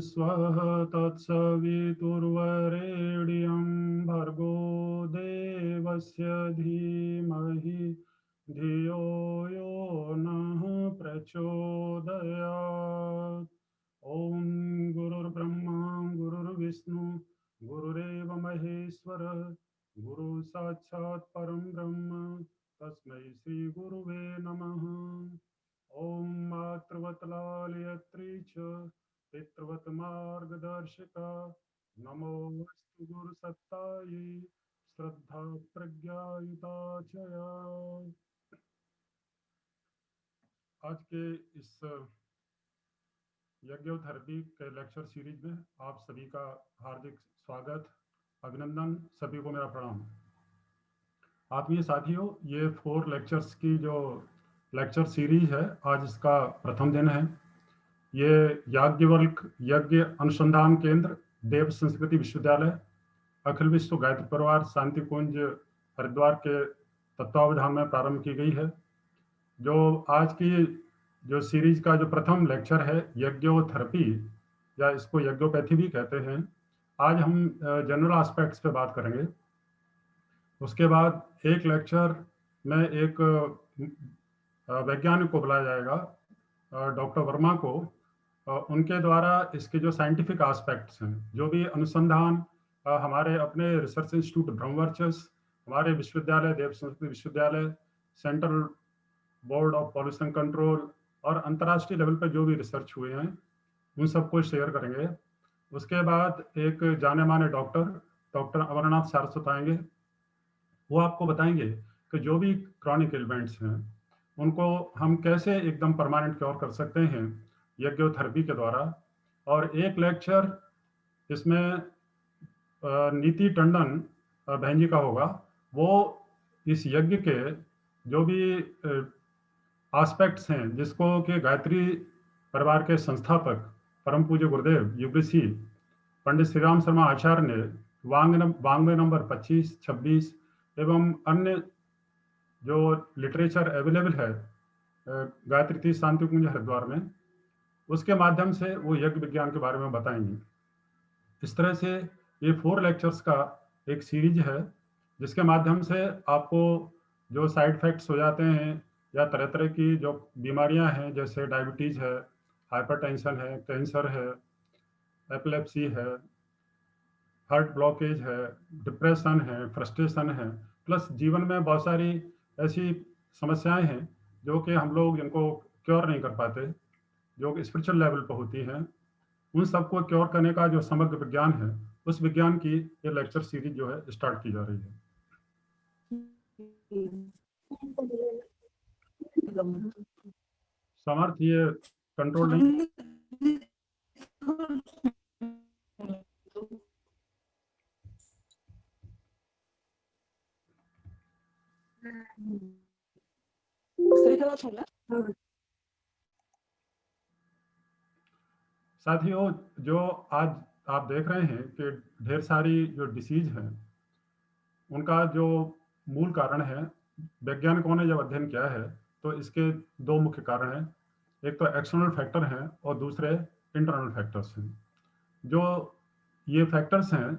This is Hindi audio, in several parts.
स्वः तत्सवितुर्वरेण्यं भर्गो देवस्य धीमहि धियो यो नः प्रचोदयात्। ॐ गुरुर्ब्रह्मा गुरुर्विष्णु गुरुरेव महेश्वर गुरु साक्षात् परं ब्रह्म तस्मै श्री गुरुवे नमः। ॐ मातृवत्लालयत्री च पितृवत मार्गदर्शिका नमोस्तु गुरुसत्तायै श्रद्धा प्रज्ञायुता च या। आज के इस यज्ञोथेरेपी के लेक्चर सीरीज में आप सभी का हार्दिक स्वागत, अभिनंदन, सभी को मेरा प्रणाम। आत्मीय साथियों, ये 4 लेक्चर्स की जो लेक्चर सीरीज है, आज इसका प्रथम दिन है। ये याज्ञवल्क यज्ञ अनुसंधान केंद्र, देव संस्कृति विश्वविद्यालय, अखिल विश्व गायत्री परिवार शांति कुंज हरिद्वार के तत्वावधान में प्रारंभ की गई है। जो आज की जो सीरीज का जो प्रथम लेक्चर है यज्ञोथेरेपी, या इसको यज्ञोपैथी भी कहते हैं। आज हम जनरल एस्पेक्ट्स पे बात करेंगे। उसके बाद एक लेक्चर में एक वैज्ञानिक को बुलाया जाएगा, डॉक्टर वर्मा को। उनके द्वारा इसके जो साइंटिफिक एस्पेक्ट्स हैं, जो भी अनुसंधान हमारे अपने रिसर्च इंस्टीट्यूट ब्रह्मवर्चस, हमारे विश्वविद्यालय देव संस्कृति विश्वविद्यालय, central board of pollution control और अंतर्राष्ट्रीय लेवल पर जो भी रिसर्च हुए हैं, उन सबको शेयर करेंगे। उसके बाद एक जाने माने डॉक्टर अमरनाथ सारस्वत आएंगे। वो आपको बताएंगे कि जो भी क्रॉनिक एलिमेंट्स हैं उनको हम कैसे एकदम परमानेंट क्योर कर सकते हैं यज्ञोथेरेपी के द्वारा। और एक लेक्चर इसमें नीति टंडन बहन जी का होगा। वो इस यज्ञ के जो भी एस्पेक्ट्स हैं, जिसको कि गायत्री परिवार के संस्थापक परम पूज्य गुरुदेव युगऋषि पंडित श्री राम शर्मा आचार्य ने वांग्मय नंबर 25, 26 एवं अन्य जो लिटरेचर अवेलेबल है गायत्री तीर्थ शांति कुंज हरिद्वार में, उसके माध्यम से वो यज्ञ विज्ञान के बारे में बताएंगे। इस तरह से ये 4 लेक्चर्स का एक सीरीज है, जिसके माध्यम से आपको जो साइड इफेक्ट्स हो जाते हैं या तरह तरह की जो बीमारियां हैं, जैसे डायबिटीज है, हाइपरटेंशन है, कैंसर है, एपिलेप्सी है, हार्ट ब्लॉकेज है, डिप्रेशन है, फ्रस्ट्रेशन है, प्लस जीवन में बहुत सारी ऐसी समस्याएं हैं जो कि हम लोग इनको क्योर नहीं कर पाते, जो स्पिरिचुअल लेवल पर होती हैं। उन सबको क्योर करने का जो समग्र विज्ञान है, उस विज्ञान की ये लेक्चर सीरीज जो है स्टार्ट की जा रही है। समर्थ, ये कंट्रोल नहीं। साथियों, जो आज आप देख रहे हैं कि ढेर सारी जो डिसीज हैं, उनका जो मूल कारण है, वैज्ञानिकों ने जब अध्ययन किया है तो इसके 2 मुख्य कारण हैं। एक तो एक्सटर्नल फैक्टर हैं और दूसरे इंटरनल फैक्टर्स हैं। जो ये फैक्टर्स हैं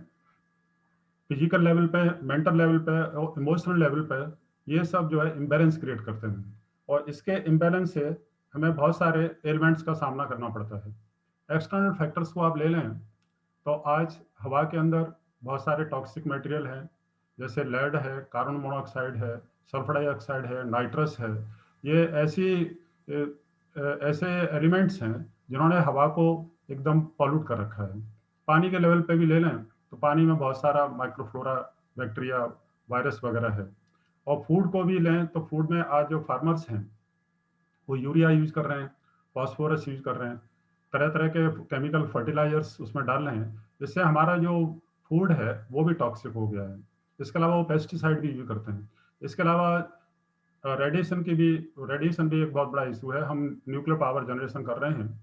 फिजिकल लेवल पे, मेंटल लेवल पे और इमोशनल लेवल पे, ये सब जो है इम्बैलेंस क्रिएट करते हैं, और इसके इम्बैलेंस से हमें बहुत सारे एलिमेंट्स का सामना करना पड़ता है। एक्सटर्नल फैक्टर्स को आप ले लें तो आज हवा के अंदर बहुत सारे टॉक्सिक मटेरियल हैं, जैसे लेड है, कार्बन मोनोऑक्साइड है, सल्फर डाइऑक्साइड है, नाइट्रस है। ये ऐसे एलिमेंट्स हैं जिन्होंने हवा को एकदम पॉल्यूट कर रखा है। पानी के लेवल पे भी ले लें तो पानी में बहुत सारा माइक्रोफ्लोरा, बैक्टीरिया, वायरस वगैरह है। और फूड को भी लें तो फूड में आज जो फार्मर्स हैं वो यूरिया यूज कर रहे हैं, फॉस्फोरस यूज कर रहे हैं, तरह तरह के केमिकल फर्टिलाइजर्स उसमें डाल रहे हैं, जिससे हमारा जो फूड है वो भी टॉक्सिक हो गया है। इसके अलावा वो पेस्टिसाइड भी यूज करते हैं। इसके अलावा रेडिएशन भी एक बहुत बड़ा इशू है। हम न्यूक्लियर पावर जनरेशन कर रहे हैं,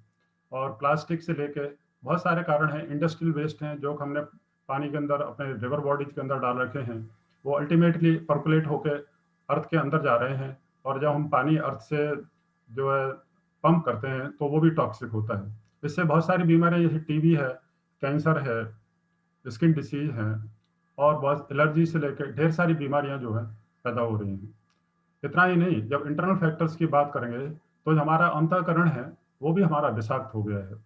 और प्लास्टिक से लेके बहुत सारे कारण हैं, इंडस्ट्रियल वेस्ट हैं जो हमने पानी के अंदर, अपने रिवर बॉडीज के अंदर डाल रखे हैं। वो अल्टीमेटली पर्कुलेट होकर अर्थ के अंदर जा रहे हैं, और जब हम पानी अर्थ से जो है पंप करते हैं तो वो भी टॉक्सिक होता है। इससे बहुत सारी बीमारियां जैसे टीबी है, कैंसर है, स्किन डिसीज है और बहुत एलर्जी से लेकर ढेर सारी बीमारियां जो है पैदा हो रही हैं। इतना ही नहीं, जब इंटरनल फैक्टर्स की बात करेंगे तो जो हमारा अंतःकरण है वो भी हमारा विषाक्त हो गया है।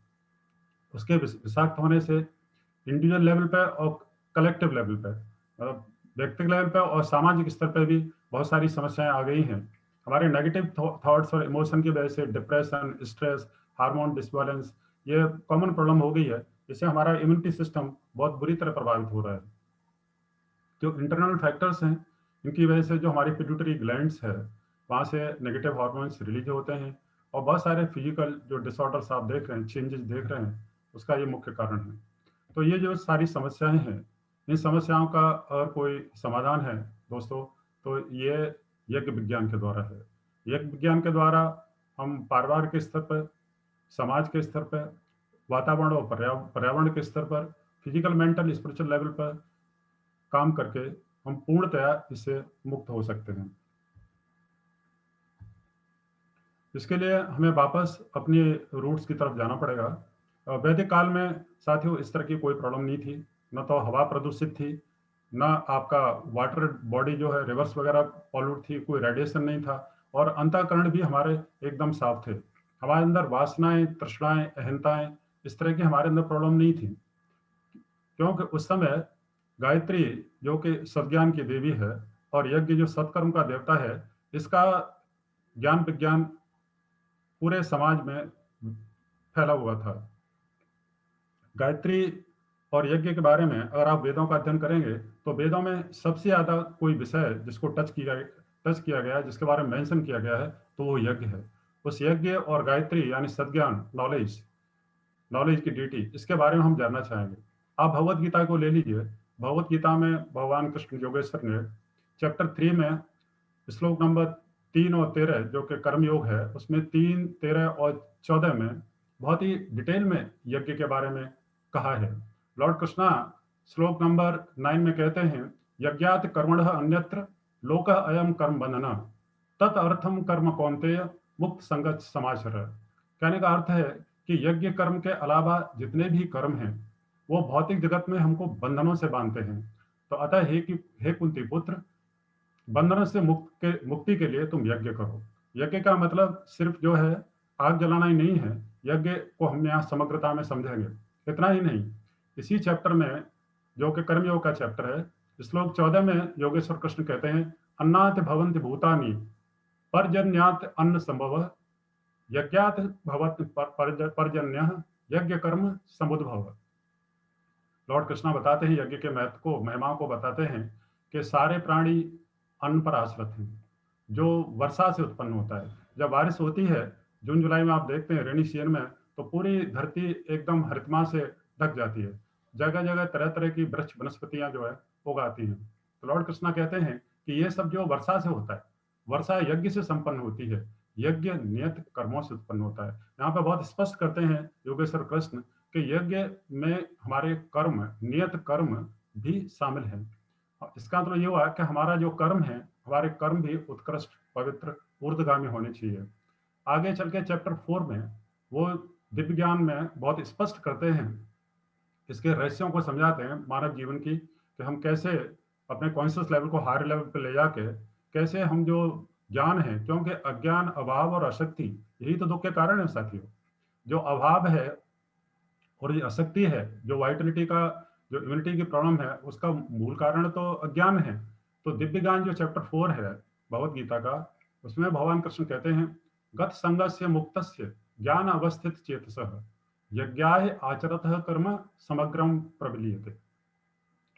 उसके विषाक्त होने से इंडिविजुअल लेवल पे और कलेक्टिव लेवल पे, मतलब व्यक्तिगत लेवल पे और सामाजिक स्तर पे भी बहुत सारी समस्याएं आ गई हैं। हमारे नेगेटिव थॉट्स और इमोशन की वजह से डिप्रेशन, स्ट्रेस, हार्मोन डिसबैलेंस, ये कॉमन प्रॉब्लम हो गई है। इससे हमारा इम्यूनिटी सिस्टम बहुत बुरी तरह प्रभावित हो रहा है। जो इंटरनल फैक्टर्स हैं, इनकी वजह से जो हमारी पिट्यूटरी ग्लैंड्स है वहाँ से नेगेटिव हार्मोन्स रिलीज होते हैं और बहुत सारे फिजिकल जो डिसऑर्डर्स आप देख रहे हैं, चेंजेस देख रहे हैं, उसका ये मुख्य कारण है। तो ये जो सारी समस्याएं हैं, इन समस्याओं का अगर कोई समाधान है दोस्तों, तो ये यज्ञ विज्ञान के द्वारा है। यज्ञ विज्ञान के द्वारा हम पारिवार के स्तर पर, समाज के स्तर पर, वातावरण और पर्यावरण के स्तर पर, फिजिकल, मेंटल, स्पिरिचुअल लेवल पर काम करके हम पूर्णतया इससे मुक्त हो सकते हैं। इसके लिए हमें वापस अपनी रूट्स की तरफ जाना पड़ेगा। वैदिक काल में साथियों इस तरह की कोई प्रॉब्लम नहीं थी, न तो हवा प्रदूषित थी, न आपका वाटर बॉडी जो है रिवर्स वगैरह पॉल्यूट थी, कोई रेडिएशन नहीं था और अंतःकरण भी हमारे एकदम साफ थे। हमारे अंदर वासनाएं, तृष्णाएं, अहंताएं, इस तरह की हमारे अंदर प्रॉब्लम नहीं थी, क्योंकि उस समय गायत्री जो कि सज्ञान की देवी है और यज्ञ जो सत्कर्म का देवता है, इसका ज्ञान विज्ञान पूरे समाज में फैला हुआ था। गायत्री और यज्ञ के बारे में अगर आप वेदों का अध्ययन करेंगे तो वेदों में सबसे ज्यादा कोई विषय जिसको टच किया गया है, जिसके बारे में मेंशन किया गया है, तो वो यज्ञ है। उस यज्ञ और गायत्री यानी सद्ज्ञान, नॉलेज, नॉलेज की ड्यूटी, इसके बारे में हम जानना चाहेंगे। आप भगवत गीता को ले लीजिए। भगवत गीता में भगवान कृष्ण योगेश्वर ने चैप्टर 3 में श्लोक नंबर 3 और 13 जो कि कर्मयोग है, उसमें 3, 13 और 14 में बहुत ही डिटेल में यज्ञ के बारे में कहा है। लॉर्ड कृष्णा श्लोक नंबर 9 में कहते हैं, यज्ञात कर्मणः अन्यत्र लोकः अयम कर्म बंधना तत् अर्थम कर्म कौन्तेय मुक्त संगत समाचर। कहने का अर्थ है कि यज्ञ कर्म के अलावा जितने भी कर्म हैं वो भौतिक जगत में हमको बंधनों से बांधते हैं। तो अतः हे कुंती पुत्र, बंधनों से मुक्ति के लिए तुम यज्ञ करो। यज्ञ का मतलब सिर्फ जो है आग जलाना ही नहीं है। यज्ञ को हम यहाँ समग्रता में समझेंगे। इतना ही नहीं, इसी चैप्टर में जो कि कर्मयोग का चैप्टर है, श्लोक 14 में योगेश्वर कृष्ण कहते हैं, अन्नात भवन्ति भूतानि पर्जन्यात अन्न संभव यज्ञात भवत पर्जन्य यज्ञ कर्म समुद्भव। लॉर्ड कृष्णा बताते हैं यज्ञ के महत्व को, महिमा को बताते हैं कि सारे प्राणी अन्न पर आश्रित हैं, जो वर्षा से उत्पन्न होता है। जब बारिश होती है जून जुलाई में, आप देखते हैं रेनी सीजन में, तो पूरी धरती एकदम हरितमा से ढक जाती है। जगह जगह तरह तरह की वृक्ष वनस्पतियां जो है उगाती हैं। तो लॉर्ड कृष्णा कहते हैं कि ये सब जो वर्षा से होता है, वर्षा यज्ञ से संपन्न होती है, यज्ञ नियत कर्मों से उत्पन्न होता है। यहाँ पे बहुत स्पष्ट करते हैं योगेश्वर कृष्ण कि यज्ञ में हमारे कर्म, नियत कर्म भी शामिल है। इसका मतलब ये हुआ कि हमारा जो कर्म है, हमारे कर्म भी उत्कृष्ट, पवित्र, ऊर्ध्वगामी होने चाहिए। आगे चल के चैप्टर 4 में वो दिव्य ज्ञान में बहुत स्पष्ट करते हैं, इसके रहस्यों को समझाते हैं मानव जीवन की, कि हम कैसे अपने कॉन्शियस लेवल को हायर लेवल पे ले जाके कैसे हम जो ज्ञान है, क्योंकि अज्ञान, अभाव और अशक्ति यही तो दुख के कारण है साथियों। जो अभाव है और जो अशक्ति है, जो वाइटलिटी का, जो इम्यूनिटी की प्रॉब्लम है, उसका मूल कारण तो अज्ञान है। तो दिव्य ज्ञान जो चैप्टर 4 है भगवत गीता का, उसमें भगवान कृष्ण कहते हैं, गत संगस्य मुक्तस्य ज्ञान अवस्थित चेतसः यज्ञाय आचरतः कर्म समग्रम प्रबलीयते।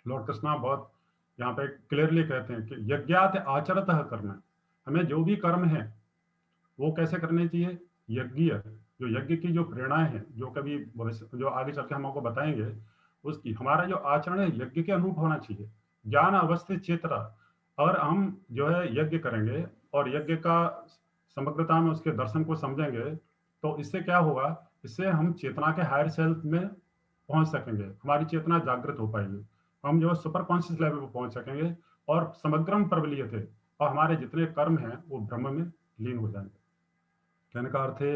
लॉर्ड कृष्णा बहुत यहाँ पे क्लियरली कहते हैं कि यज्ञात आचरतः कर्म, हमें जो भी कर्म है वो कैसे करने चाहिए। यज्ञ, जो यज्ञ की जो प्रेरणाएं हैं, जो कभी भविष्य, जो आगे चल के हम आपको बताएंगे, उसकी हमारा जो आचरण है यज्ञ के अनुरूप होना चाहिए। ज्ञान अवस्थित चेतना, और हम जो है यज्ञ करेंगे और यज्ञ का समग्रता में उसके दर्शन को समझेंगे, तो इससे क्या होगा, इससे हम चेतना के हायर सेल्फ में पहुंच सकेंगे, हमारी चेतना जागृत हो पाएगी, हम जो सुपर कॉन्शियस लेवल पर पहुंच सकेंगे और समग्रम प्रबलिय थे, और हमारे जितने कर्म हैं वो ब्रह्म में लीन हो जाएंगे। कहने का अर्थ है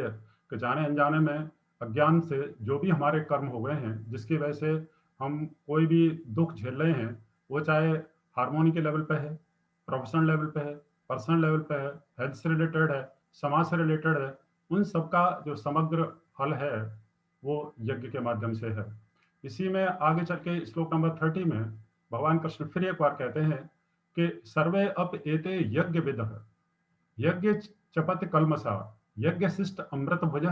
कि जाने अनजाने में अज्ञान से जो भी हमारे कर्म हो गए हैं, जिसकी वजह से हम कोई भी दुख झेल रहे हैं, वो चाहे हार्मोनी के लेवल पे है, प्रोफेशनल लेवल पे है, पर्सनल लेवल पे है, हेल्थ से रिलेटेड है, समाज से रिलेटेड है, उन सबका जो समग्र हल है वो यज्ञ के माध्यम से है। इसी में आगे चल के श्लोक नंबर 30 में भगवान कृष्ण फिर एक बार कहते हैं कि सर्वे अप एते यज्ञ विदः यज्ञ चपत कलमसा यज्ञ शिष्ट अमृत भुज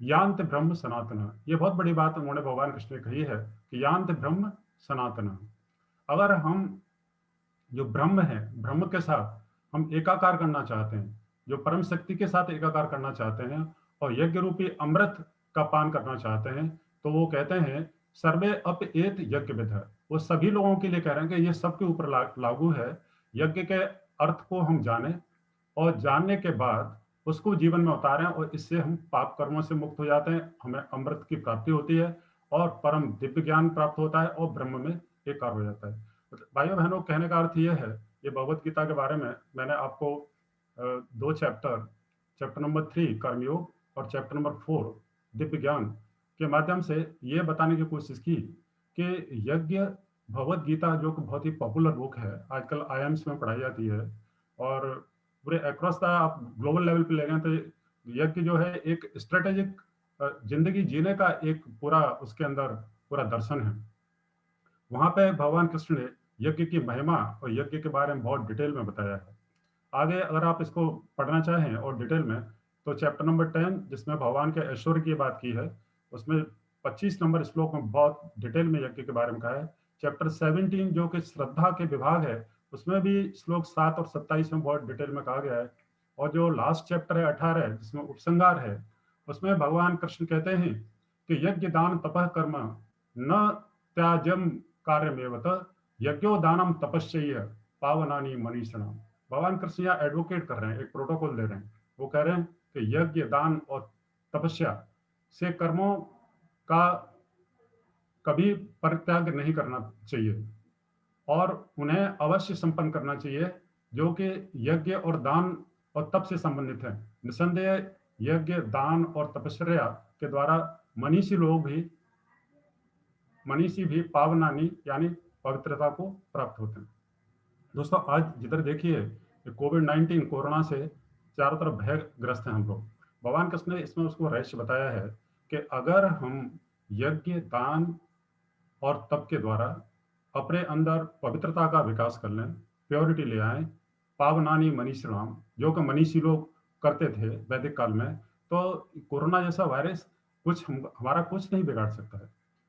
यांत ब्रह्म सनातन। ये बहुत बड़ी बात उन्होंने भगवान कृष्ण ने कही है कि यांत ब्रह्म सनातन। अगर हम जो ब्रह्म है, ब्रह्म के साथ हम एकाकार करना चाहते हैं, जो परम शक्ति के साथ एकाकार करना चाहते हैं और यज्ञ रूपी अमृत का पान करना चाहते हैं, तो वो कहते हैं सर्वे अप एत यज्ञ विध। वो सभी लोगों के लिए कह रहे हैं कि ये सबके ऊपर लागू है। यज्ञ के अर्थ को हम जाने और जानने के बाद उसको जीवन में उतारें और इससे हम पाप कर्मों से मुक्त हो जाते हैं, हमें अमृत की प्राप्ति होती है और परम दिव्य ज्ञान प्राप्त होता है और ब्रह्म में एकार हो जाता है। भाइयों बहनों, कहने का अर्थ यह है, ये भगवत गीता के बारे में मैंने आपको दो चैप्टर नंबर 3 कर्मयोग और चैप्टर नंबर 4 दिव्य ज्ञान के माध्यम से ये बताने की कोशिश की कि यज्ञ भगवत गीता जो कि बहुत ही पॉपुलर बुक है, आजकल आईएम्स में पढ़ाई जाती है और पूरे अक्रॉस द आप ग्लोबल लेवल पे ले गए तो यज्ञ जो है एक स्ट्रेटेजिक जिंदगी जीने का एक पूरा उसके अंदर पूरा दर्शन है। वहां पे भगवान कृष्ण ने यज्ञ की महिमा और यज्ञ के बारे में बहुत डिटेल में बताया है। आगे अगर आप इसको पढ़ना चाहें और डिटेल में, तो चैप्टर नंबर 10 जिसमें भगवान के ऐश्वर्य की बात की है, उसमें 25 नंबर श्लोक में बहुत डिटेल में यज्ञ के बारे में कहा है। चैप्टर 17 जो कि श्रद्धा के विभाग है, उसमें भी श्लोक 7 और 27 में बहुत डिटेल में कहा गया है। और जो लास्ट चैप्टर है 18 जिसमें उपसंहार है, उसमें भगवान कृष्ण कहते हैं कि यज्ञ दान तपः कर्म न त्याज्यम कार्यमेवत यज्ञो दानम तपस्यैव पावनानि मनीषिणाम्। भगवान कृष्ण यहाँ एडवोकेट कर रहे हैं, एक प्रोटोकॉल दे रहे हैं। वो कह रहे हैं कि यज्ञ दान और तपस्या से कर्मों का कभी परित्याग नहीं करना चाहिए और उन्हें अवश्य संपन्न करना चाहिए, जो कि यज्ञ और दान और तप से संबंधित है। निसंदेह यज्ञ दान और तपस्या के द्वारा मनीषी भी पावनानी यानी पवित्रता को प्राप्त होते हैं। दोस्तों, आज जिधर देखिए कोविड-19 कोरोना से चारों तरफ भयग्रस्त हैं हम लोग। भगवान कृष्ण ने इसमें उसको रहस्य बताया है कि अगर हम यज्ञ दान और तप के द्वारा अपने अंदर पवित्रता का विकास कर लें, प्योरिटी ले आए, पावनानी मनीषिणाम जो कि मनीषी लोग करते थे वैदिक काल में, तो कोरोना जैसा वायरस हमारा कुछ नहीं बिगाड़ सकता है।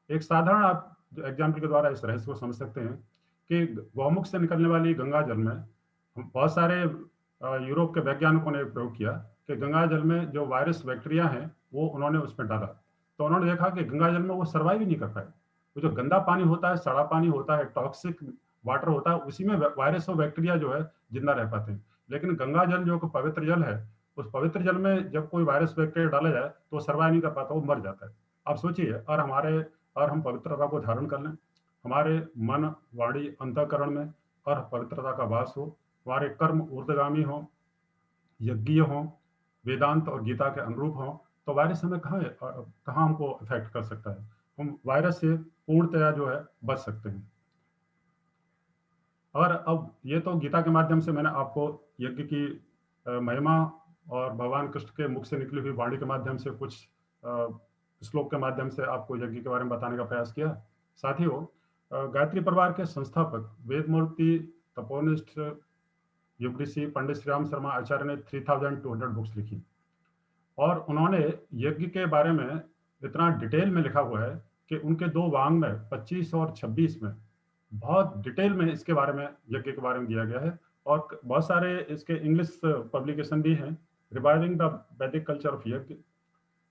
एक साधारण आप जो एग्जाम्पल के द्वारा इस रहस्य को समझ सकते हैं कि गौमुख से निकलने वाली गंगा जल में बहुत सारे यूरोप के वैज्ञानिकों ने प्रयोग किया कि गंगा जल में जो वायरस बैक्टीरिया हैं वो उन्होंने उसमें डाला, तो उन्होंने देखा कि गंगा जल में वो सर्वाइव ही नहीं कर पाए। वो जो गंदा पानी होता है, सड़ा पानी होता है, टॉक्सिक वाटर होता है, उसी में वायरस और बैक्टीरिया जो है जिंदा रह पाते हैं। लेकिन गंगा जल जो कि पवित्र जल है, उस पवित्र जल में जब कोई वायरस बैक्टीरिया डाला जाए तो सर्वाइव नहीं कर पाता, वो मर जाता है। आप सोचिए, और हम पवित्रता को धारण कर लें, हमारे मन वाणी अंतःकरण में और पवित्रता का वास हो, हमारे कर्म ऊर्ध्वगामी हो, यज्ञीय हो, वेदांत और गीता के अनुरूप हो, तो वायरस हमें कहाँ हमको अफेक्ट कर सकता है। हम वायरस से पूर्णतया जो है बच सकते हैं। और अब ये तो गीता के माध्यम से मैंने आपको यज्ञ की महिमा और भगवान कृष्ण के मुख से निकली हुई वाणी के माध्यम से कुछ श्लोक के माध्यम से आपको यज्ञ के बारे में बताने का प्रयास किया। साथियों, गायत्री परिवार के संस्थापक वेदमूर्ति तपोनिष्ठ युग ऋषि पंडित श्री राम शर्मा आचार्य ने 3200 बुक्स लिखी और उन्होंने यज्ञ के बारे में इतना डिटेल में लिखा हुआ है कि उनके दो वांग में 25 और 26 में बहुत डिटेल में इसके बारे में यज्ञ के बारे में दिया गया है। और बहुत सारे इसके इंग्लिश पब्लिकेशन भी हैं, रिवाइविंग द वैदिक कल्चर ऑफ यज्ञ,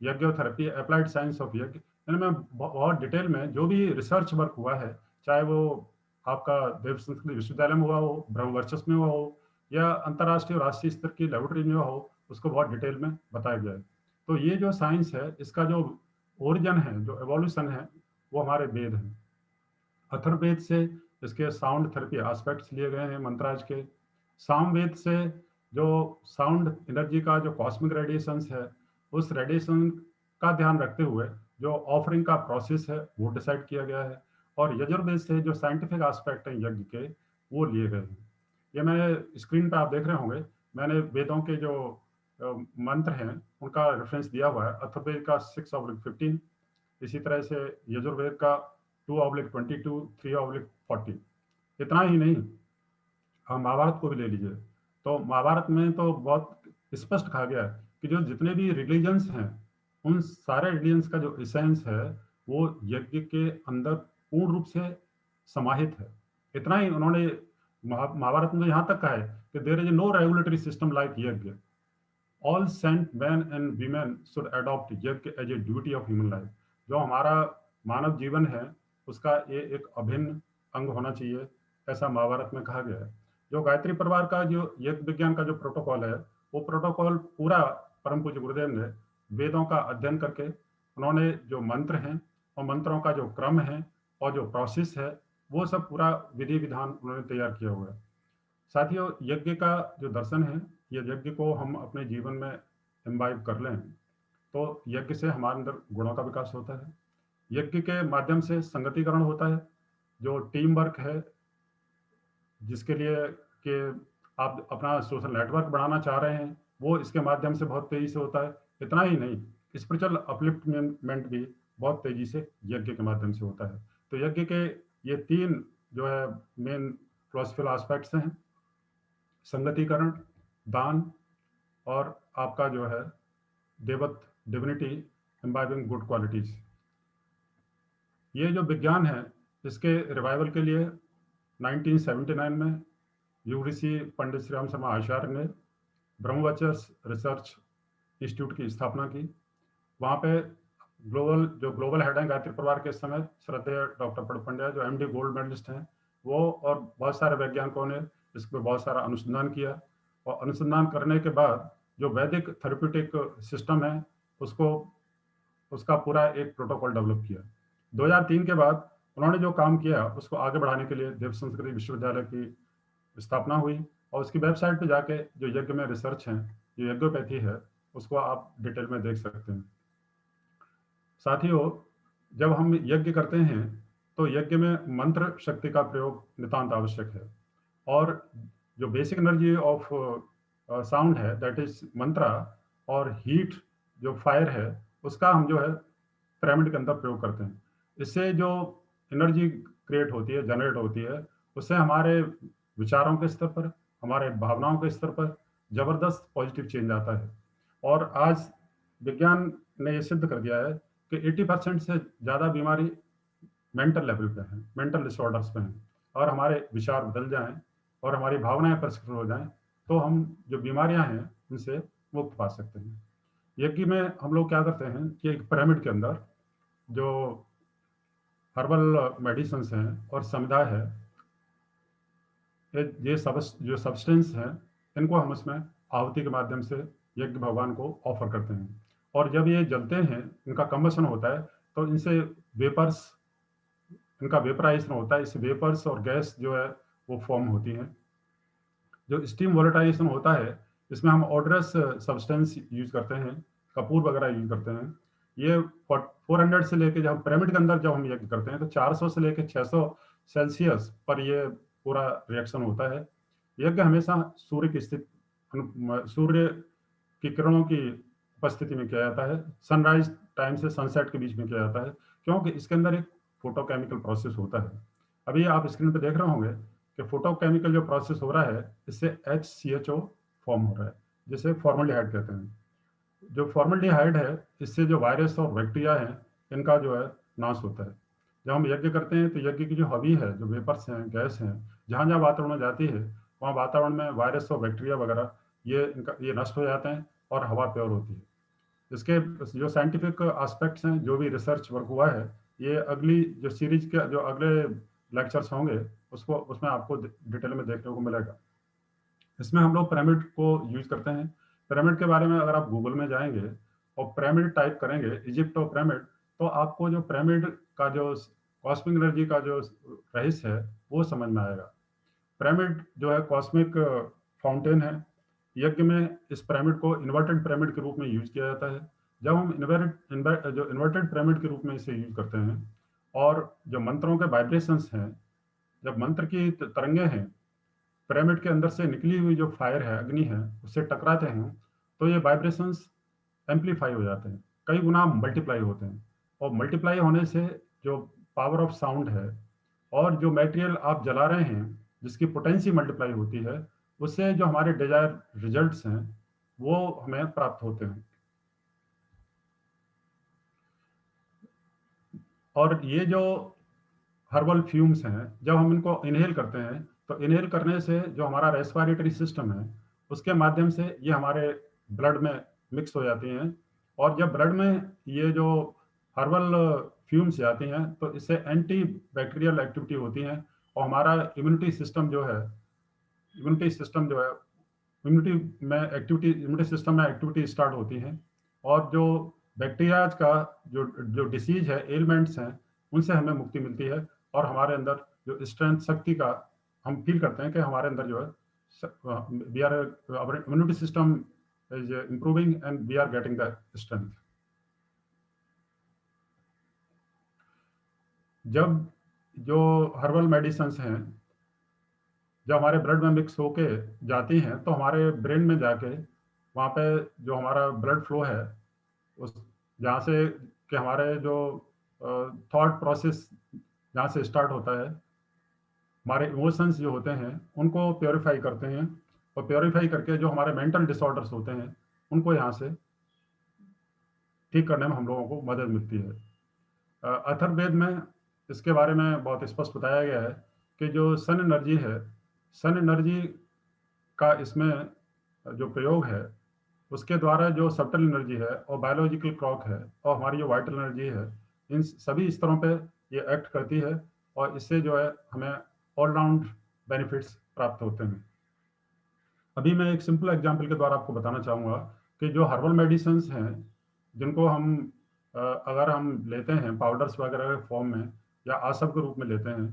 यज्ञोथेरेपी, अप्लाइड साइंस ऑफ यज्ञ। इनमें बहुत डिटेल में जो भी रिसर्च वर्क हुआ है, चाहे वो आपका देव संस्कृत विश्वविद्यालय में हुआ हो, ब्रह्मवर्चस्व में हुआ हो या अंतर्राष्ट्रीय और राष्ट्रीय स्तर की लेबोरेटरी में हो, उसको बहुत डिटेल में बताया गया है। तो ये जो साइंस है, इसका जो ओरिजिन है, जो एवोल्यूशन है, वो हमारे वेद हैं। अथर्ववेद से इसके साउंड थेरेपी एस्पेक्ट्स लिए गए हैं मंत्राज के। सामवेद से जो साउंड एनर्जी का जो कॉस्मिक रेडिएशंस है, उस रेडिएशन का ध्यान रखते हुए जो ऑफरिंग का प्रोसेस है वो डिसाइड किया गया है, और यजुर्वेद से जो साइंटिफिक एस्पेक्ट हैं यज्ञ के वो लिए गए हैं। ये मैंने स्क्रीन पे आप देख रहे होंगे, मैंने वेदों के जो मंत्र हैं उनका रेफरेंस दिया हुआ है। अथर्ववेद का 6/15, इसी तरह से यजुर्वेद का 2/22, 3/40। इतना ही नहीं, हम महाभारत को भी ले लीजिए, तो महाभारत में तो बहुत स्पष्ट कहा गया है कि जो जितने भी रिलीजन्स हैं उन सारे रिलीजन्स का जो एसेंस है वो यज्ञ के अंदर पूर्ण रूप से समाहित है। इतना ही उन्होंने महाभारत में तो यहाँ तक कहा है कि there is no regulatory system like yajna, all saint man and women should adopt yajna as a duty of human life. जो हमारा मानव जीवन है उसका ये एक अभिन्न अंग होना चाहिए, ऐसा महाभारत में कहा गया है। जो गायत्री परिवार का जो यज्ञ विज्ञान का जो प्रोटोकॉल है वो प्रोटोकॉल पूरा परम पूज्य गुरुदेव ने वेदों का अध्ययन करके उन्होंने जो मंत्र हैं और मंत्रों का जो क्रम है और जो प्रोसेस है वो सब पूरा विधि विधान उन्होंने तैयार किया हुआ है। साथियों, यज्ञ का जो दर्शन है, ये यज्ञ को हम अपने जीवन में इम्बाइब कर लें तो यज्ञ से हमारे अंदर गुणों का विकास होता है। यज्ञ के माध्यम से संगतिकरण होता है। जो टीम वर्क है जिसके लिए कि आप अपना सोशल नेटवर्क बढ़ाना चाह रहे हैं वो इसके माध्यम से बहुत तेजी से होता है। इतना ही नहीं, स्पिरिचुअल अपलिफ्टमेंट भी बहुत तेजी से यज्ञ के माध्यम से होता है। तो यज्ञ के ये 3 जो है मेन फिलोसफिकल एस्पेक्ट्स हैं: संगतिकरण, दान, और आपका जो है देवत्व, डिविनिटी, इम्बाइबिंग गुड क्वालिटीज। ये जो विज्ञान है इसके रिवाइवल के लिए 1979 में यूऋषि पंडित श्री राम शर्मा आचार्य ने ब्रह्मवचस रिसर्च इंस्टीट्यूट की स्थापना की। वहाँ पे ग्लोबल हेड हैं गायत्री परिवार के समय श्रद्धेय डॉक्टर पड़ पंड्या, जो MD गोल्ड मेडलिस्ट हैं, वो और बहुत सारे वैज्ञानिकों ने इस पर बहुत सारा अनुसंधान किया, और अनुसंधान करने के बाद जो वैदिक थेरेप्यूटिक सिस्टम है उसको उसका पूरा एक प्रोटोकॉल डेवलप किया। 2003 के बाद उन्होंने जो काम किया उसको आगे बढ़ाने के लिए देव संस्कृति विश्वविद्यालय की स्थापना हुई, और उसकी वेबसाइट पे जाके जो यज्ञ में रिसर्च है, जो यज्ञोपैथी है, उसको आप डिटेल में देख सकते हैं। साथियों, जब हम यज्ञ करते हैं तो यज्ञ में मंत्र शक्ति का प्रयोग नितांत आवश्यक है, और जो बेसिक एनर्जी ऑफ साउंड है दैट इज मंत्रा, और हीट जो फायर है उसका हम जो है पिरामिड के अंदर प्रयोग करते हैं। इससे जो एनर्जी क्रिएट होती है, जनरेट होती है, उससे हमारे विचारों के स्तर पर, हमारे भावनाओं के स्तर पर जबरदस्त पॉजिटिव चेंज आता है। और आज विज्ञान ने ये सिद्ध कर दिया है कि 80% से ज़्यादा बीमारी मेंटल लेवल पे है, मेंटल डिसऑर्डर्स पे हैं। और हमारे विचार बदल जाएं और हमारी भावनाएं परिष्कृत हो जाएं तो हम जो बीमारियां हैं उनसे मुक्त पा सकते हैं। यज्ञ में हम लोग क्या करते हैं कि एक पिरामिड के अंदर जो हर्बल मेडिसिन हैं और समुदाय है, ये सब जो सब्सटेंस हैं, इनको हम उसमें आहुति के माध्यम से यज्ञ भगवान को ऑफर करते हैं। और जब ये जलते हैं, इनका कम्बशन होता है, तो इनसे वेपर्स, इनका वेपराइजेशन होता है। इस वेपर्स और गैस जो है वो फॉर्म होती है। जो स्टीम वोलेटाइजेशन होता है इसमें हम ऑडरस सब्सटेंस यूज करते हैं, कपूर वगैरह यूज करते हैं। ये 400 से लेके, जब पिरामिड के अंदर जब हम यज्ञ करते हैं तो 400 से लेके 600 सेल्सियस पर ये पूरा रिएक्शन होता है। यज्ञ हमेशा सूर्य की स्थिति, सूर्य की किरणों की उपस्थिति में किया जाता है। सनराइज टाइम से सनसेट के बीच में किया जाता है, क्योंकि इसके अंदर एक फोटोकेमिकल प्रोसेस होता है। अभी आप स्क्रीन पे देख रहे होंगे कि फोटोकेमिकल जो प्रोसेस हो रहा है इससे HCHO फॉर्म हो रहा है, जिसे फॉर्मल्डिहाइड कहते हैं। जो फॉर्मल्डिहाइड है इससे जो वायरस और बैक्टीरिया है इनका जो है नाश होता है। जब हम यज्ञ करते हैं तो यज्ञ की जो हवा है, जो वेपर्स हैं, गैस हैं, जहाँ जहाँ वातावरण में जाती है वहाँ वातावरण में वायरस और बैक्टीरिया वगैरह ये नष्ट हो जाते हैं और हवा प्योर होती है। इसके जो साइंटिफिक एस्पेक्ट्स हैं, जो भी रिसर्च वर्क हुआ है, ये अगली जो सीरीज के जो अगले लेक्चर्स होंगे उसमें आपको डिटेल में देखने को मिलेगा। इसमें हम लोग पिरामिड को यूज करते हैं। पिरामिड के बारे में अगर आप गूगल में जाएंगे और पिरामिड टाइप करेंगे, इजिप्ट और पिरामिड, तो आपको जो पिरामिड का जो कॉस्मिक एनर्जी का जो रहस्य है वो समझ में आएगा। पिरामिड जो है कॉस्मिक फाउंटेन है। यज्ञ में इस पिरामिड को इन्वर्टेड पिरामिड के रूप में यूज किया जाता है। जब हम जो इन्वर्टेड पिरामिड के रूप में इसे यूज करते हैं, और जो मंत्रों के वाइब्रेशंस हैं, जब मंत्र की तरंगे हैं पिरामिड के अंदर से निकली हुई जो फायर है, अग्नि है, उससे टकराते हैं, तो ये वाइब्रेशंस एम्पलीफाई हो जाते हैं, कई गुना मल्टीप्लाई होते हैं। और मल्टीप्लाई होने से जो पावर ऑफ साउंड है, और जो मटेरियल आप जला रहे हैं जिसकी पोटेंसी मल्टीप्लाई होती है, उससे जो हमारे डिजायर रिजल्ट्स हैं वो हमें प्राप्त होते हैं। और ये जो हर्बल फ्यूम्स हैं, जब हम इनको इनहेल करते हैं, तो इनहेल करने से जो हमारा रेस्पिरेटरी सिस्टम है उसके माध्यम से ये हमारे ब्लड में मिक्स हो जाती हैं। और जब ब्लड में ये जो हर्बल फ्यूम्स जाती हैं तो इससे एंटी बैक्टीरियल एक्टिविटी होती हैं, और हमारा इम्यूनिटी सिस्टम में एक्टिविटी स्टार्ट होती है। और जो बैक्टीरियाज का जो डिसीज है, एलिमेंट्स हैं, उनसे हमें मुक्ति मिलती है, और हमारे अंदर जो स्ट्रेंथ, शक्ति का हम फील करते हैं कि हमारे अंदर जो है we are immunity system is improving and we are getting the strength. जब जो हर्बल मेडिसिन हैं जब हमारे ब्लड में मिक्स होके जाती हैं तो हमारे ब्रेन में जाके वहाँ पे जो हमारा ब्लड फ्लो है, उस जहाँ से कि हमारे जो थॉट प्रोसेस जहाँ से स्टार्ट होता है, हमारे इमोशंस जो होते हैं उनको प्योरीफाई करते हैं, और प्योरीफाई करके जो हमारे मेंटल डिसऑर्डर्स होते हैं उनको यहाँ से ठीक करने में हम लोगों को मदद मिलती है। अथर्ववेद में इसके बारे में बहुत स्पष्ट बताया गया है कि जो सन एनर्जी है, सन एनर्जी का इसमें जो प्रयोग है, उसके द्वारा जो सब्टल एनर्जी है और बायोलॉजिकल क्लॉक है और हमारी जो वाइटल एनर्जी है, इन सभी स्तरों पे ये एक्ट करती है, और इससे जो है हमें ऑलराउंड बेनिफिट्स प्राप्त होते हैं। अभी मैं एक सिंपल एग्जांपल के द्वारा आपको बताना चाहूँगा कि जो हर्बल मेडिसिन हैं जिनको हम अगर हम लेते हैं पाउडर्स वगैरह के फॉर्म में या आसब के रूप में लेते हैं,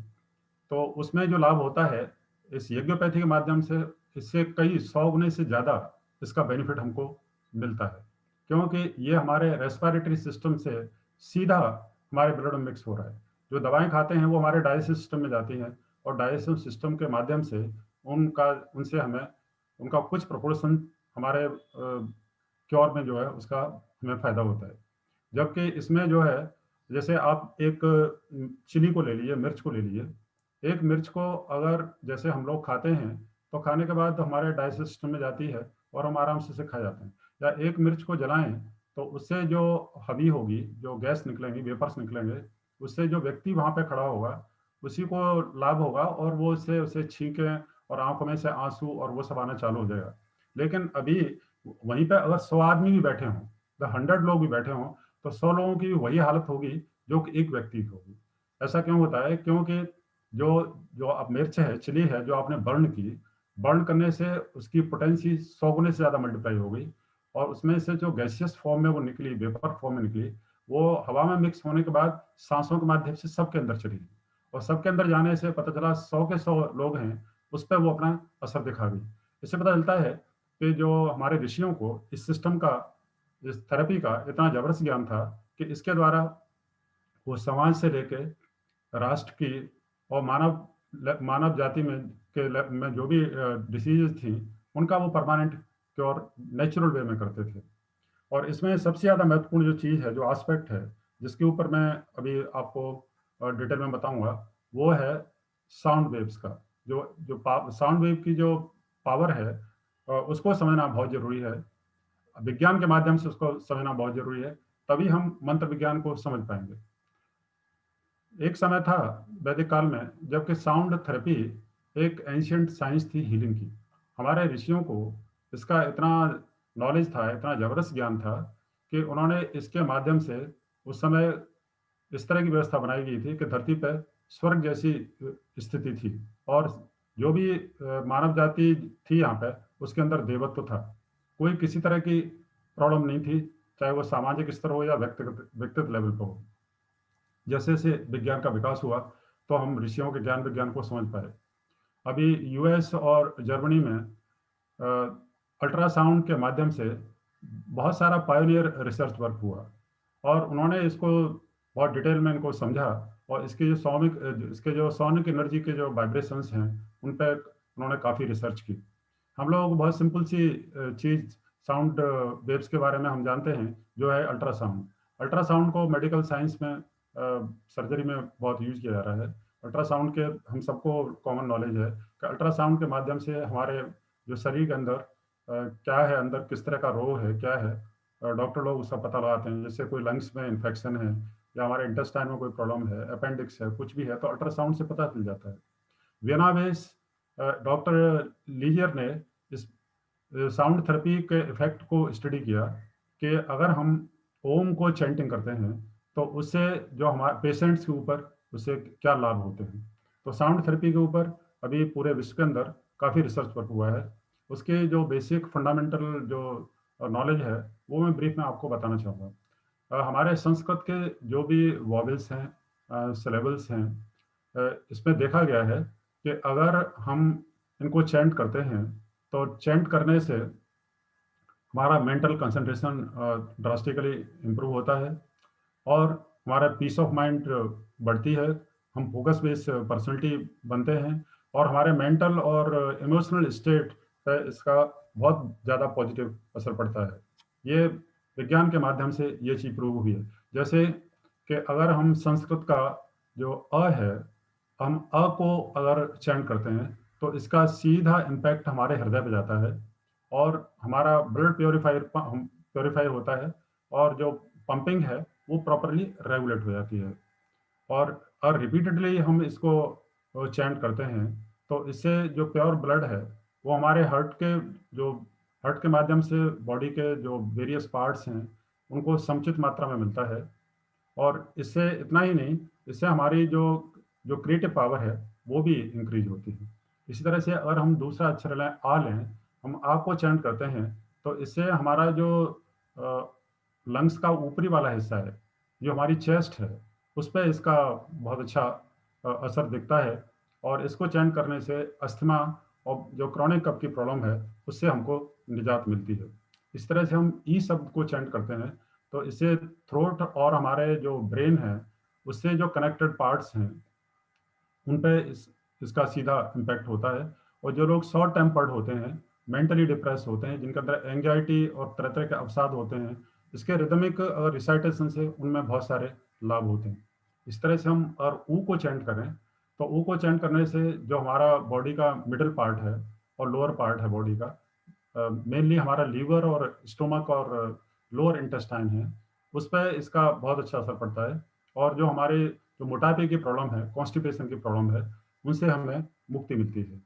तो उसमें जो लाभ होता है इस यज्ञोपैथी के माध्यम से, इससे कई 100 गुने से ज़्यादा इसका बेनिफिट हमको मिलता है, क्योंकि ये हमारे रेस्पिरेटरी सिस्टम से सीधा हमारे ब्लड में मिक्स हो रहा है। जो दवाएं खाते हैं वो हमारे डाइजेस्टिव सिस्टम में जाती हैं, और डाइजेस्टिव सिस्टम के माध्यम से उनसे हमें उनका कुछ प्रोपोर्शन हमारे क्योर में जो है उसका हमें फायदा होता है। जबकि इसमें जो है, जैसे आप एक चिली को ले लीजिए, मिर्च को ले लीजिए। एक मिर्च को अगर जैसे हम लोग खाते हैं तो खाने के बाद हमारे डाइजेस्टिव सिस्टम में जाती है और हम आराम से खा जाते हैं। या एक मिर्च को जलाएं तो उससे जो हवा होगी, जो गैस निकलेंगी, वेपर्स निकलेंगे, उससे जो व्यक्ति वहां पे खड़ा होगा उसी को लाभ होगा, और वो उससे उसे छींके और आंखों में से आंसू और वो सब आना चालू हो जाएगा। लेकिन अभी वहीं पे अगर 100 आदमी भी बैठे हों, 100 लोग भी बैठे हों, तो 100 लोगों की वही हालत होगी जो कि एक व्यक्ति की होगी। ऐसा क्यों होता है? क्योंकि जो जो अब मिर्च है, चिली है, जो आपने बर्न करने से उसकी पोटेंसी 100 गुने से ज़्यादा मल्टीप्लाई हो गई, और उसमें से जो गैसियस फॉर्म में वो निकली, वेपर फॉर्म में निकली, वो हवा में मिक्स होने के बाद सांसों के माध्यम से सबके अंदर चली गई, और सबके अंदर जाने से पता चला 100 के 100 लोग हैं उस पर वो अपना असर दिखा गई। इससे पता चलता है कि जो हमारे ऋषियों को इस सिस्टम का, इस थेरेपी का इतना जबरदस्त ज्ञान था कि इसके द्वारा वो समाज से लेके राष्ट्र की और मानव जाति में जो भी डिसीजेज थी उनका वो परमानेंट क्योर नेचुरल वे में करते थे। और इसमें सबसे ज़्यादा महत्वपूर्ण जो चीज़ है, जो एस्पेक्ट है, जिसके ऊपर मैं अभी आपको डिटेल में बताऊंगा, वो है साउंड वेव्स का। जो जो साउंड वेव की जो पावर है उसको समझना बहुत जरूरी है। विज्ञान के माध्यम से उसको समझना बहुत जरूरी है, तभी हम मंत्र विज्ञान को समझ पाएंगे। एक समय था वैदिक काल में जबकि साउंड थेरेपी एक एंशियंट साइंस थी हीलिंग की। हमारे ऋषियों को इसका इतना नॉलेज था, इतना जबरदस्त ज्ञान था कि उन्होंने इसके माध्यम से उस समय इस तरह की व्यवस्था बनाई गई थी कि धरती पर स्वर्ग जैसी स्थिति थी, और जो भी मानव जाति थी यहाँ पे उसके अंदर देवत्व था। कोई किसी तरह की प्रॉब्लम नहीं थी, चाहे वो सामाजिक स्तर हो या व्यक्तिगत लेवल पर हो। जैसे जैसे विज्ञान का विकास हुआ तो हम ऋषियों के ज्ञान विज्ञान को समझ पाए। अभी यूएस और जर्मनी में अल्ट्रासाउंड के माध्यम से बहुत सारा पायोनियर रिसर्च वर्क हुआ और उन्होंने इसको बहुत डिटेल में इनको समझा और इसके जो सोनिक एनर्जी के जो वाइब्रेशंस हैं उन पर उन्होंने काफ़ी रिसर्च की। हम लोग बहुत सिंपल सी चीज़ साउंड वेव्स के बारे में हम जानते हैं जो है अल्ट्रासाउंड। अल्ट्रासाउंड को मेडिकल साइंस में सर्जरी में बहुत यूज किया जा रहा है। अल्ट्रासाउंड के हम सबको कॉमन नॉलेज है कि अल्ट्रासाउंड के माध्यम से हमारे जो शरीर के अंदर क्या है, अंदर किस तरह का रोग है, क्या है, डॉक्टर लोग उसका पता लगाते हैं। जैसे कोई लंग्स में इन्फेक्शन है या हमारे इंटेस्टाइन में कोई प्रॉब्लम है, अपेंडिक्स है, कुछ भी है, तो अल्ट्रासाउंड से पता चल जाता है। वियनावेस डॉक्टर लीजियर ने इस साउंड थेरेपी के इफेक्ट को स्टडी किया कि अगर हम ओम को चैंटिंग करते हैं तो उससे जो हमारे पेशेंट्स के ऊपर उससे क्या लाभ होते हैं। तो साउंड थेरेपी के ऊपर अभी पूरे विश्व के अंदर काफ़ी रिसर्च वर्क हुआ है। उसके जो बेसिक फंडामेंटल जो नॉलेज है वो मैं ब्रीफ में आपको बताना चाहूँगा। हमारे संस्कृत के जो भी वॉवेल्स हैं, सिलेबल्स हैं, इसमें देखा गया है कि अगर हम इनको चैंट करते हैं तो चैंट करने से हमारा मेंटल कंसंट्रेशन ड्रास्टिकली इम्प्रूव होता है और हमारा पीस ऑफ माइंड बढ़ती है। हम फोकस बेस्ड पर्सनैलिटी बनते हैं और हमारे मेंटल और इमोशनल स्टेट पे इसका बहुत ज़्यादा पॉजिटिव असर पड़ता है। ये विज्ञान के माध्यम से ये चीज़ प्रूव हुई है। जैसे कि अगर हम संस्कृत का जो है, हम को अगर चैंट करते हैं तो इसका सीधा इम्पैक्ट हमारे हृदय पे जाता है और हमारा ब्लड प्योरीफाई होता है और जो पंपिंग है वो प्रॉपरली रेगुलेट हो जाती है। और रिपीटेडली हम इसको चैंट करते हैं तो इससे जो प्योर ब्लड है वो हमारे हार्ट के माध्यम से बॉडी के जो वेरियस पार्ट्स हैं उनको समुचित मात्रा में मिलता है। और इससे इतना ही नहीं, इससे हमारी जो जो क्रिएटिव पावर है वो भी इंक्रीज होती है। इसी तरह से अगर हम दूसरा अक्षर लें आ लें, हम आ को चैंट करते हैं तो इससे हमारा जो लंग्स का ऊपरी वाला हिस्सा है, जो हमारी चेस्ट है, उस पर इसका बहुत अच्छा असर दिखता है। और इसको चैंट करने से अस्थमा और जो क्रॉनिक कफ की प्रॉब्लम है उससे हमको निजात मिलती है। इस तरह से हम ई शब्द को चैंट करते हैं तो इससे थ्रोट और हमारे जो ब्रेन है उससे जो कनेक्टेड पार्ट्स हैं उन पे इसका सीधा इम्पैक्ट होता है। और जो लोग शॉर्ट टेम्पर्ड होते हैं, मेंटली डिप्रेस होते हैं, जिनके अंदर एंजाइटी और तरह तरह के अवसाद होते हैं, इसके रिदमिक अगर रिसाइटेशन से उनमें बहुत सारे लाभ होते हैं। इस तरह से हम अगर ऊ को चैंट करें तो ऊ को चैंट करने से जो हमारा बॉडी का मिडिल पार्ट है और लोअर पार्ट है बॉडी का, मेनली हमारा लीवर और स्टोमक और लोअर इंटेस्टाइन है, उस पर इसका बहुत अच्छा असर पड़ता है। और जो हमारे जो मोटापे की प्रॉब्लम है, कॉन्स्टिपेशन की प्रॉब्लम है, उनसे हमें मुक्ति मिलती है।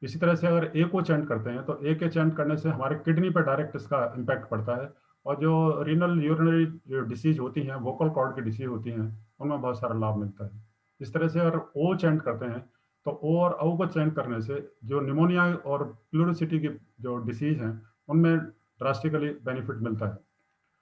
इसी तरह से अगर ए को चैंट करते हैं तो ए के चैंट करने से हमारे किडनी पर डायरेक्ट इसका इम्पैक्ट पड़ता है। और जो रीनल यूरिनरी जो डिसीज होती हैं, वोकल कॉर्ड की डिसीज होती हैं, उनमें बहुत सारा लाभ मिलता है। इस तरह से अगर ओ चैंट करते हैं तो ओ और औ को चैंट करने से जो निमोनिया और प्लूरिसिटी की जो डिसीज हैं उनमें ड्रास्टिकली बेनिफिट मिलता है।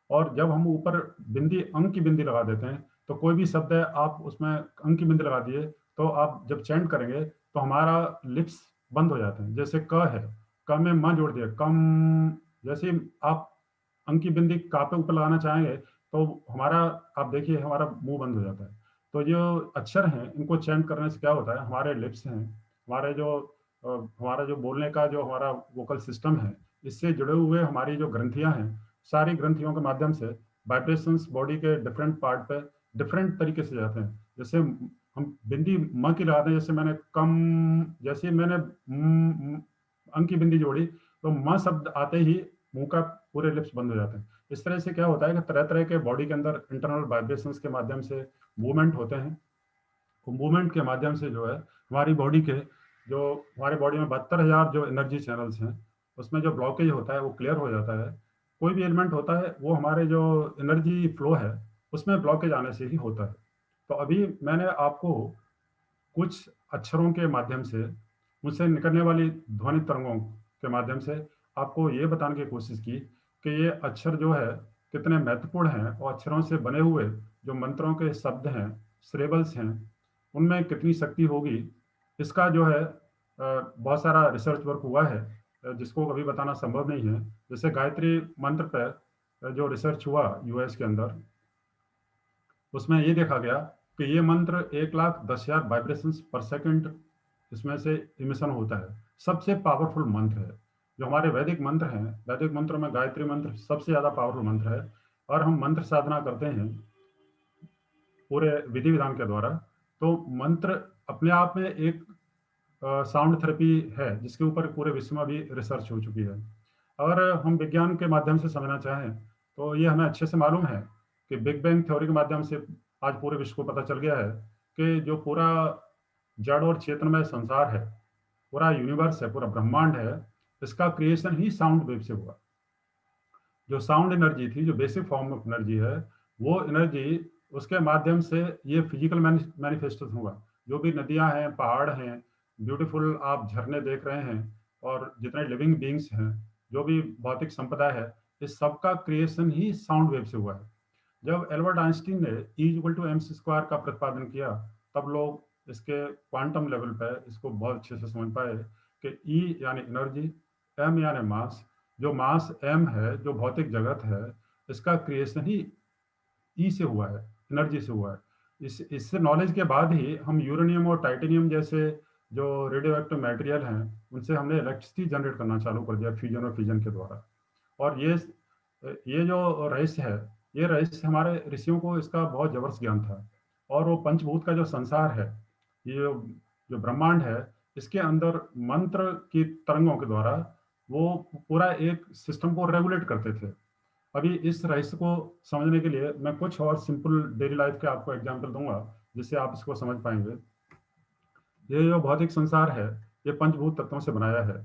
और जब हम ऊपर बिंदी अंक की बिंदी लगा देते हैं तो कोई भी शब्द है आप उसमें अंक की बिंदी लगा दिए तो आप जब चैंट करेंगे तो हमारा लिप्स बंद हो जाते हैं। जैसे क है, क में म जोड़ दिया कम, जैसे ही आप अंक की बिंदी का पे ऊपर लगाना चाहेंगे तो हमारा, आप देखिए हमारा मुंह बंद हो जाता है। तो जो अक्षर हैं इनको चैंट करने से क्या होता है, हमारे लिप्स हैं, हमारे जो हमारा जो बोलने का जो हमारा वोकल सिस्टम है, इससे जुड़े हुए हमारी जो ग्रंथियां हैं, सारी ग्रंथियों के माध्यम से वाइब्रेशंस बॉडी के डिफरेंट पार्ट पे डिफरेंट तरीके से जाते हैं। जैसे हम बिंदी म की लगाते हैं, जैसे मैंने कम, जैसे मैंने अंक की बिंदी जोड़ी तो म शब्द आते ही मुंह का पूरे लिप्स बंद हो जाते हैं। इस तरह से क्या होता है कि तरह तरह के बॉडी के अंदर इंटरनल वाइब्रेशंस के माध्यम से मूवमेंट होते हैं। मूवमेंट के माध्यम से जो है हमारी बॉडी के जो हमारे बॉडी में 72,000 जो एनर्जी चैनल्स हैं उसमें जो ब्लॉकेज होता है वो क्लियर हो जाता है। कोई भी एलिमेंट होता है वो हमारे जो एनर्जी फ्लो है उसमें ब्लॉकेज आने से ही होता है। तो अभी मैंने आपको कुछ अक्षरों के माध्यम से, मुझसे निकलने वाली ध्वनि तरंगों के माध्यम से आपको ये बताने की कोशिश की कि ये अक्षर जो है कितने महत्वपूर्ण हैं और अक्षरों से बने हुए जो मंत्रों के शब्द हैं, सिलेबल्स हैं, उनमें कितनी शक्ति होगी। इसका जो है बहुत सारा रिसर्च वर्क हुआ है जिसको कभी बताना संभव नहीं है। जैसे गायत्री मंत्र पर जो रिसर्च हुआ यूएस के अंदर, उसमें ये देखा गया कि ये मंत्र 1,10,000 वाइब्रेशंस पर सेकंड इसमें से इमिशन होता है। सबसे पावरफुल मंत्र है। जो हमारे वैदिक मंत्र हैं, वैदिक मंत्रों में गायत्री मंत्र सबसे ज़्यादा पावरफुल मंत्र है। और हम मंत्र साधना करते हैं पूरे विधि विधान के द्वारा, तो मंत्र अपने आप में एक साउंड थेरेपी है, जिसके ऊपर पूरे विश्व में भी रिसर्च हो चुकी है। अगर हम विज्ञान के माध्यम से समझना चाहें तो ये हमें अच्छे से मालूम है कि बिग बैंग थ्योरी के माध्यम से आज पूरे विश्व को पता चल गया है कि जो पूरा जड़ और चेतनमय संसार है, पूरा यूनिवर्स है, पूरा ब्रह्मांड है, इसका क्रिएशन ही साउंड वेव से हुआ। जो साउंड एनर्जी थी, जो बेसिक फॉर्म ऑफ एनर्जी है, वो एनर्जी उसके माध्यम से ये फिजिकल मैनिफेस्टेशन हुआ। जो भी नदियां हैं, पहाड़ हैं, ब्यूटीफुल आप झरने देख रहे हैं, और जितने लिविंग बींग्स हैं, जो भी भौतिक संपदा है, इस सबका क्रिएशन ही साउंड वेव से हुआ है। जब एल्बर्ट आइंस्टीन ने E=mc² का प्रतिपादन किया, तब लोग इसके क्वांटम लेवल पर इसको बहुत अच्छे से समझ पाए कि E यानी एनर्जी, M यानी मास, जो मास M है, जो भौतिक जगत है, इसका क्रिएशन ही ई से हुआ है, एनर्जी से हुआ है। इससे नॉलेज के बाद ही हम यूरेनियम और टाइटेनियम जैसे जो रेडियो एक्टिव मटेरियल हैं, उनसे हमने इलेक्ट्रिसिटी जनरेट करना चालू कर दिया फ्यूजन और फिजन के द्वारा। और ये जो रहस्य है, ये रहस्य हमारे ऋषियों को इसका बहुत जबरदस्त ज्ञान था। और वो पंचभूत का जो संसार है, ये जो ब्रह्मांड है, इसके अंदर मंत्र की तरंगों के द्वारा वो पूरा एक सिस्टम को रेगुलेट करते थे। अभी इस रहस्य को समझने के लिए मैं कुछ और सिंपल डेली लाइफ के आपको एग्जांपल दूंगा, जिससे आप इसको समझ पाएंगे। ये जो भौतिक संसार है, ये पंचभूत तत्वों से बनाया है।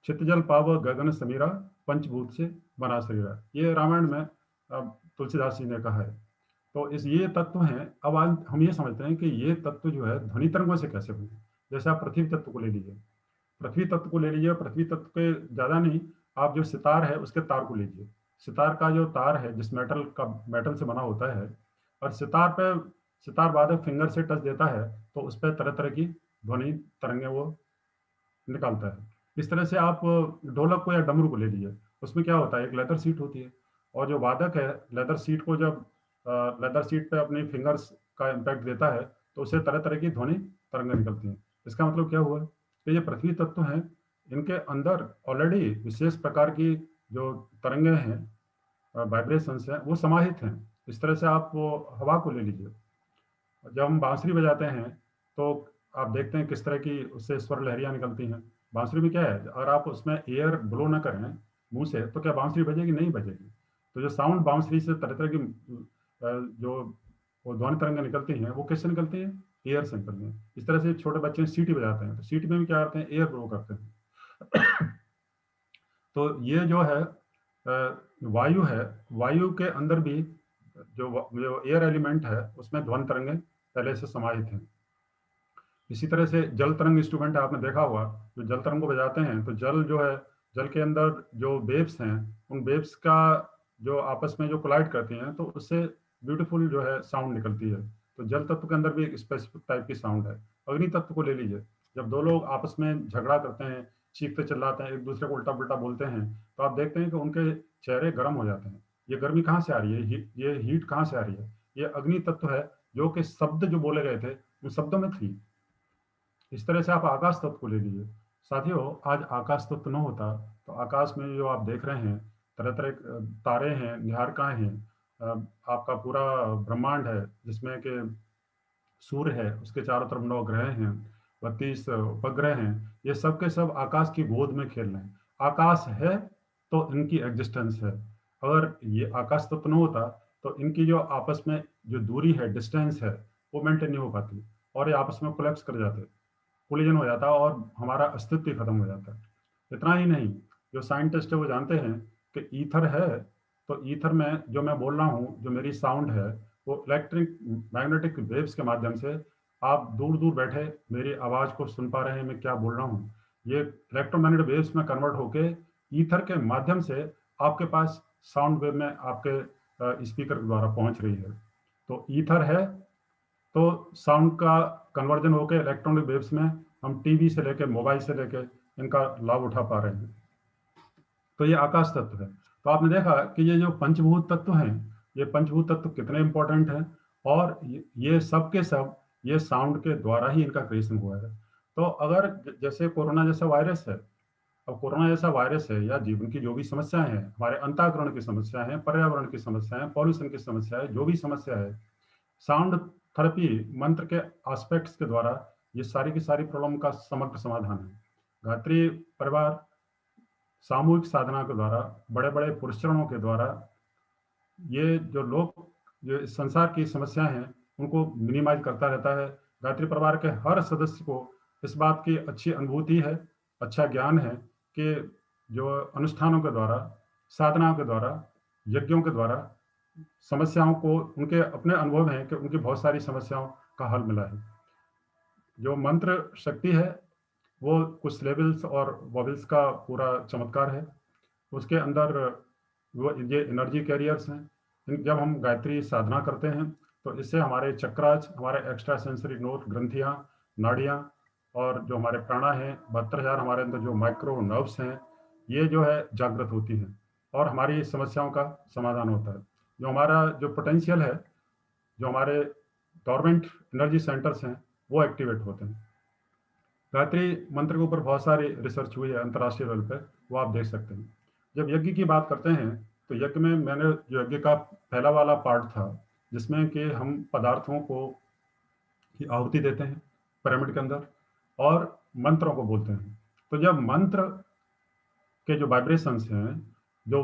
चित्त जल पाव गगन समीरा, पंचभूत से बना शरीरा, ये रामायण में तुलसीदास जी ने कहा है। तो इस ये तत्व हैं। अब आज हम ये समझते हैं कि ये तत्व जो है ध्वनि तरंगों से कैसे बने। जैसे आप पृथ्वी तत्व को ले लीजिए, पृथ्वी तत्व को ले लीजिए, पृथ्वी तत्व के ज़्यादा नहीं, आप जो सितार है उसके तार को लीजिए। सितार का जो तार है, जिस मेटल से बना होता है, और सितार वादक फिंगर से टच देता है तो उस पर तरह तरह की ध्वनि तरंगे वो निकालता है। इस तरह से आप ढोलक को या डमरू को ले लीजिए, उसमें क्या होता है, एक लेदर सीट होती है, और जो वादक है लेदर सीट को जब लेदर सीट पे अपनी फिंगर्स का इम्पैक्ट देता है तो उससे तरह तरह की ध्वनि तरंगे निकलती हैं। इसका मतलब क्या हुआ कि ये पृथ्वी तत्व हैं, इनके अंदर ऑलरेडी विशेष प्रकार की जो तरंगे हैं, वाइब्रेशंस हैं, वो समाहित हैं। इस तरह से आप वो हवा को ले लीजिए, जब हम बांसुरी बजाते हैं तो आप देखते हैं किस तरह की उससे स्वर लहरियां निकलती हैं। बांसुरी में क्या है, अगर आप उसमें एयर ब्लो ना करें मुंह से, तो क्या बांसुरी बजेगी? नहीं बजेगी। तो जो साउंड बांसुरी से तरह तरह की जो वो ध्वनि तरंगे निकलती हैं, वो किससे निकलती हैं? एयर से निकलती हैं। इस तरह से छोटे बच्चे सीटी बजाते हैं, तो सीटी में भी क्या करते हैं? एयर ब्लो करते हैं। तो ये जो है वायु है, वायु के अंदर भी जो एयर एलिमेंट है, उसमें ध्वनि तरंगे पहले से समाहित हैं। इसी तरह से जल तरंग इंस्ट्रूमेंट आपने देखा होगा, जो जल तरंग को बजाते हैं, तो जल जो है, जल के अंदर जो वेव्स हैं, उन वेव्स का जो आपस में जो कोलाइड करती हैं, तो उससे ब्यूटीफुल जो है साउंड निकलती है। तो जल तत्व के अंदर भी एक स्पेसिफिक टाइप की साउंड है। अग्नि तत्व को ले लीजिए, जब दो लोग आपस में झगड़ा करते हैं, चीखते चिल्लाते हैं, एक दूसरे को उल्टा पुल्टा बोलते हैं, तो आप देखते हैं कि उनके चेहरे गर्म हो जाते हैं। ये गर्मी कहाँ से आ रही है? ये हीट कहाँ से आ रही है? ये अग्नि तत्व है, जो कि शब्द जो बोले गए थे उन शब्दों में थी। इस तरह से आप आकाश तत्व को ले लीजिए। साथियों, आज आकाश तत्व न होता तो आकाश में जो आप देख रहे हैं, तरह तरह के तारे हैं, निहारिकाएं हैं, आपका पूरा ब्रह्मांड है, जिसमें कि सूर्य है, उसके चारों तरफ 9 ग्रह हैं, 32 उपग्रह हैं। ये सब के सब आकाश की गोद में खेल रहे हैं। आकाश है तो इनकी एग्जिस्टेंस है। अगर ये आकाश तत्व न होता तो इनकी जो आपस में जो दूरी है, डिस्टेंस है, वो मेंटेन नहीं हो पाती, और ये आपस में कोलैप्स कर जाते, कोलिजन हो जाता, और हमारा अस्तित्व ही खत्म हो जाता है। इतना ही नहीं, जो साइंटिस्ट है वो जानते हैं कि ईथर है, तो ईथर में जो मैं बोल रहा हूँ, जो मेरी साउंड है, वो इलेक्ट्रिक मैग्नेटिक वेव्स के माध्यम से आप दूर दूर बैठे मेरी आवाज़ को सुन पा रहे हैं, मैं क्या बोल रहा हूँ। ये इलेक्ट्रोमैग्नेटिक वेव्स में कन्वर्ट होके ईथर के माध्यम से आपके पास साउंड वेव में आपके स्पीकर के द्वारा पहुंच रही है। तो ईथर है तो साउंड का कन्वर्जन होकर इलेक्ट्रॉनिक वेव्स में हम टीवी से लेके, मोबाइल से लेके, इनका लाभ उठा पा रहे हैं। तो ये आकाश तत्व है। तो आपने देखा कि ये जो पंचभूत तत्व हैं, ये पंचभूत तत्व कितने इंपॉर्टेंट हैं, और ये सब के सब ये साउंड के द्वारा ही इनका क्रिएशन हुआ है। तो अगर जैसे कोरोना जैसा वायरस है, अब कोरोना जैसा वायरस है या जीवन की जो भी समस्याएं हैं, हमारे अंतःकरण की समस्या है, पर्यावरण की समस्या है, पॉल्यूशन की समस्या है, जो भी समस्या है, साउंड थेरेपी मंत्र के एस्पेक्ट्स के द्वारा ये सारी की सारी प्रॉब्लम का समग्र समाधान है। गायत्री परिवार सामूहिक साधना के द्वारा, बड़े बड़े पुरस्कारों के द्वारा, ये जो लोग जो इस संसार की समस्याएं हैं उनको मिनिमाइज करता रहता है। गायत्री परिवार के हर सदस्य को इस बात की अच्छी अनुभूति है, अच्छा ज्ञान है कि जो अनुष्ठानों के द्वारा, साधनाओं के द्वारा, यज्ञों के द्वारा समस्याओं को, उनके अपने अनुभव हैं कि उनकी बहुत सारी समस्याओं का हल मिला है। जो मंत्र शक्ति है वो कुछ लेवल्स और वॉवल्स का पूरा चमत्कार है। उसके अंदर वो ये एनर्जी कैरियर्स हैं। जब हम गायत्री साधना करते हैं तो इससे हमारे चक्रास, हमारे एक्स्ट्रा सेंसरी नोट, ग्रंथियाँ, नाड़ियाँ, और जो हमारे प्राणा हैं, 72,000 हमारे अंदर जो माइक्रो नर्व्स हैं, ये जो है जागृत होती हैं और हमारी समस्याओं का समाधान होता है। जो हमारा जो पोटेंशियल है, जो हमारे डोरमेंट एनर्जी सेंटर्स हैं, वो एक्टिवेट होते हैं। गायत्री मंत्र के ऊपर बहुत सारी रिसर्च हुई है अंतर्राष्ट्रीय लेवल पे, वो आप देख सकते हैं। जब यज्ञ की बात करते हैं तो यज्ञ में मैंने जो यज्ञ का पहला वाला पार्ट था जिसमें कि हम पदार्थों को की आहुति देते हैं पिरामिड के अंदर और मंत्रों को बोलते हैं। तो जब मंत्र के जो वाइब्रेशंस हैं, जो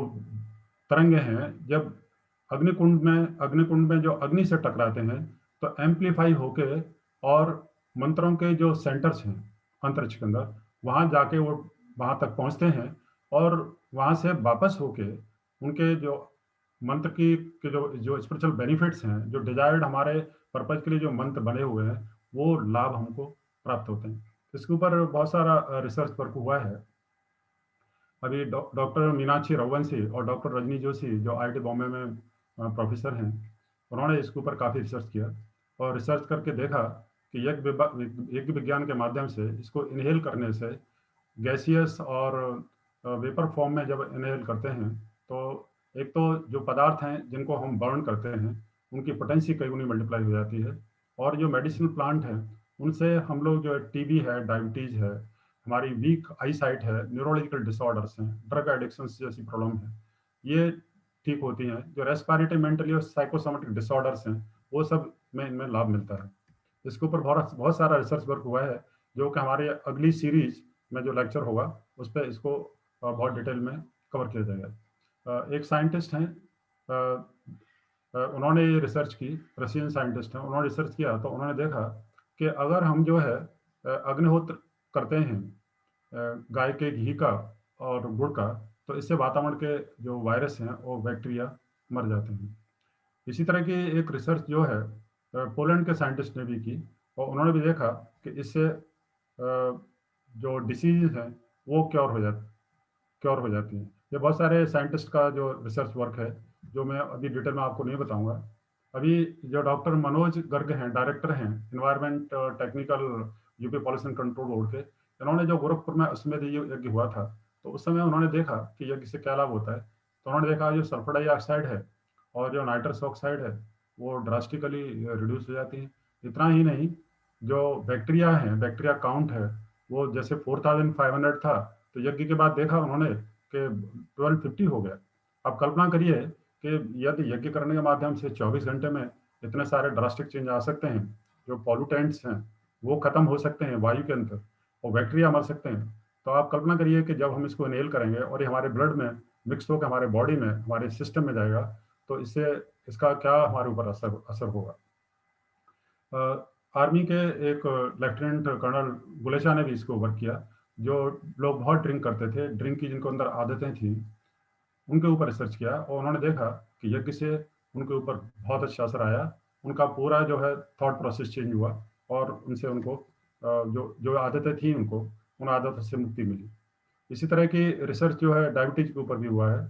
तरंगे हैं, जब अग्निकुंड में जो अग्नि से टकराते हैं तो एम्पलीफाई होके और मंत्रों के जो सेंटर्स हैं अंतरिक्ष के अंदर, वहां जाके वो वहां तक पहुंचते हैं और वहां से वापस होके उनके जो मंत्र की के जो जो स्पिरिचुअल बेनिफिट्स हैं, जो डिजायर्ड हमारे पर्पज के लिए जो मंत्र बने हुए हैं, वो लाभ हमको प्राप्त होते हैं। इसके ऊपर बहुत सारा रिसर्च वर्क हुआ है। अभी डॉक्टर मीनाक्षी रघुवंशी और डॉक्टर रजनी जोशी जो आईआईटी बॉम्बे में प्रोफेसर हैं, उन्होंने इसके ऊपर काफ़ी रिसर्च किया और रिसर्च करके देखा कि यज्ञ विज्ञान के माध्यम से इसको इनहेल करने से गैसियस और वेपर फॉर्म में जब इनहेल करते हैं तो एक तो जो पदार्थ हैं जिनको हम बर्न करते हैं उनकी पोटेंसी कई गुनी मल्टीप्लाई हो जाती है, और जो मेडिसिनल प्लांट हैं उनसे हम लोग जो टीबी है, डायबिटीज है, हमारी वीक आई साइट है, न्यूरोलॉजिकल डिसऑर्डर्स हैं, ड्रग एडिक्शन जैसी प्रॉब्लम है, ये ठीक होती हैं। जो रेस्पिरेटरी, मेंटली और साइकोसोमेटिक डिसऑर्डर्स हैं वो सब में इनमें लाभ मिलता है। इसके ऊपर बहुत बहुत सारा रिसर्च वर्क हुआ है जो कि हमारे अगली सीरीज में जो लेक्चर होगा उस पर इसको बहुत डिटेल में कवर किया जाएगा। एक साइंटिस्ट हैं, उन्होंने ये रिसर्च की, रशियन साइंटिस्ट हैं, उन्होंने रिसर्च किया तो उन्होंने देखा कि अगर हम जो है अग्निहोत्र करते हैं गाय के घी का और गुड़ का, तो इससे वातावरण के जो वायरस हैं वो बैक्टीरिया मर जाते हैं। इसी तरह की एक रिसर्च जो है पोलैंड के साइंटिस्ट ने भी की और उन्होंने भी देखा कि इससे जो डिसीज हैं वो क्योर हो जाती हैं। ये बहुत सारे साइंटिस्ट का जो रिसर्च वर्क है जो मैं अभी डिटेल में आपको नहीं बताऊंगा। अभी जो डॉक्टर मनोज गर्ग हैं, डायरेक्टर हैं environment technical UP pollution control board के, इन्होंने जो गोरखपुर में अश्वमेध यज्ञ हुआ था तो उस समय उन्होंने देखा कि यज्ञ से क्या लाभ होता है। तो उन्होंने देखा जो सल्फर डाइऑक्साइड है और जो नाइट्रस ऑक्साइड है वो ड्रास्टिकली रिड्यूस हो जाती है। इतना ही नहीं, जो बैक्टीरिया है, बैक्टीरिया काउंट है, वो जैसे 4,500 था तो यज्ञ के बाद देखा उन्होंने कि 1250 हो गया। अब कल्पना करिए कि यदि यज्ञ करने के माध्यम से 24 घंटे में इतने सारे ड्रास्टिक चेंज आ सकते हैं, जो पॉल्यूटेंट्स हैं वो खत्म हो सकते हैं वायु के अंदर और बैक्टीरिया मर सकते हैं। तो आप कल्पना करिए कि जब हम इसको इनहेल करेंगे और ये हमारे ब्लड में मिक्स होकर हमारे बॉडी में, हमारे सिस्टम में जाएगा, तो इससे इसका क्या हमारे ऊपर असर होगा। आर्मी के एक लेफ्टिनेंट कर्नल गुलेशा ने भी इसको वर्क किया। जो लोग बहुत ड्रिंक करते थे, ड्रिंक की जिनको अंदर आदतें थी, उनके ऊपर रिसर्च किया और उन्होंने देखा कि यज्ञ से उनके ऊपर बहुत अच्छा असर आया। उनका पूरा जो है थॉट प्रोसेस चेंज हुआ और उनसे उनको जो जो आदतें थी उनको उन आदतों से मुक्ति मिली। इसी तरह की रिसर्च जो है डायबिटीज के ऊपर भी हुआ है।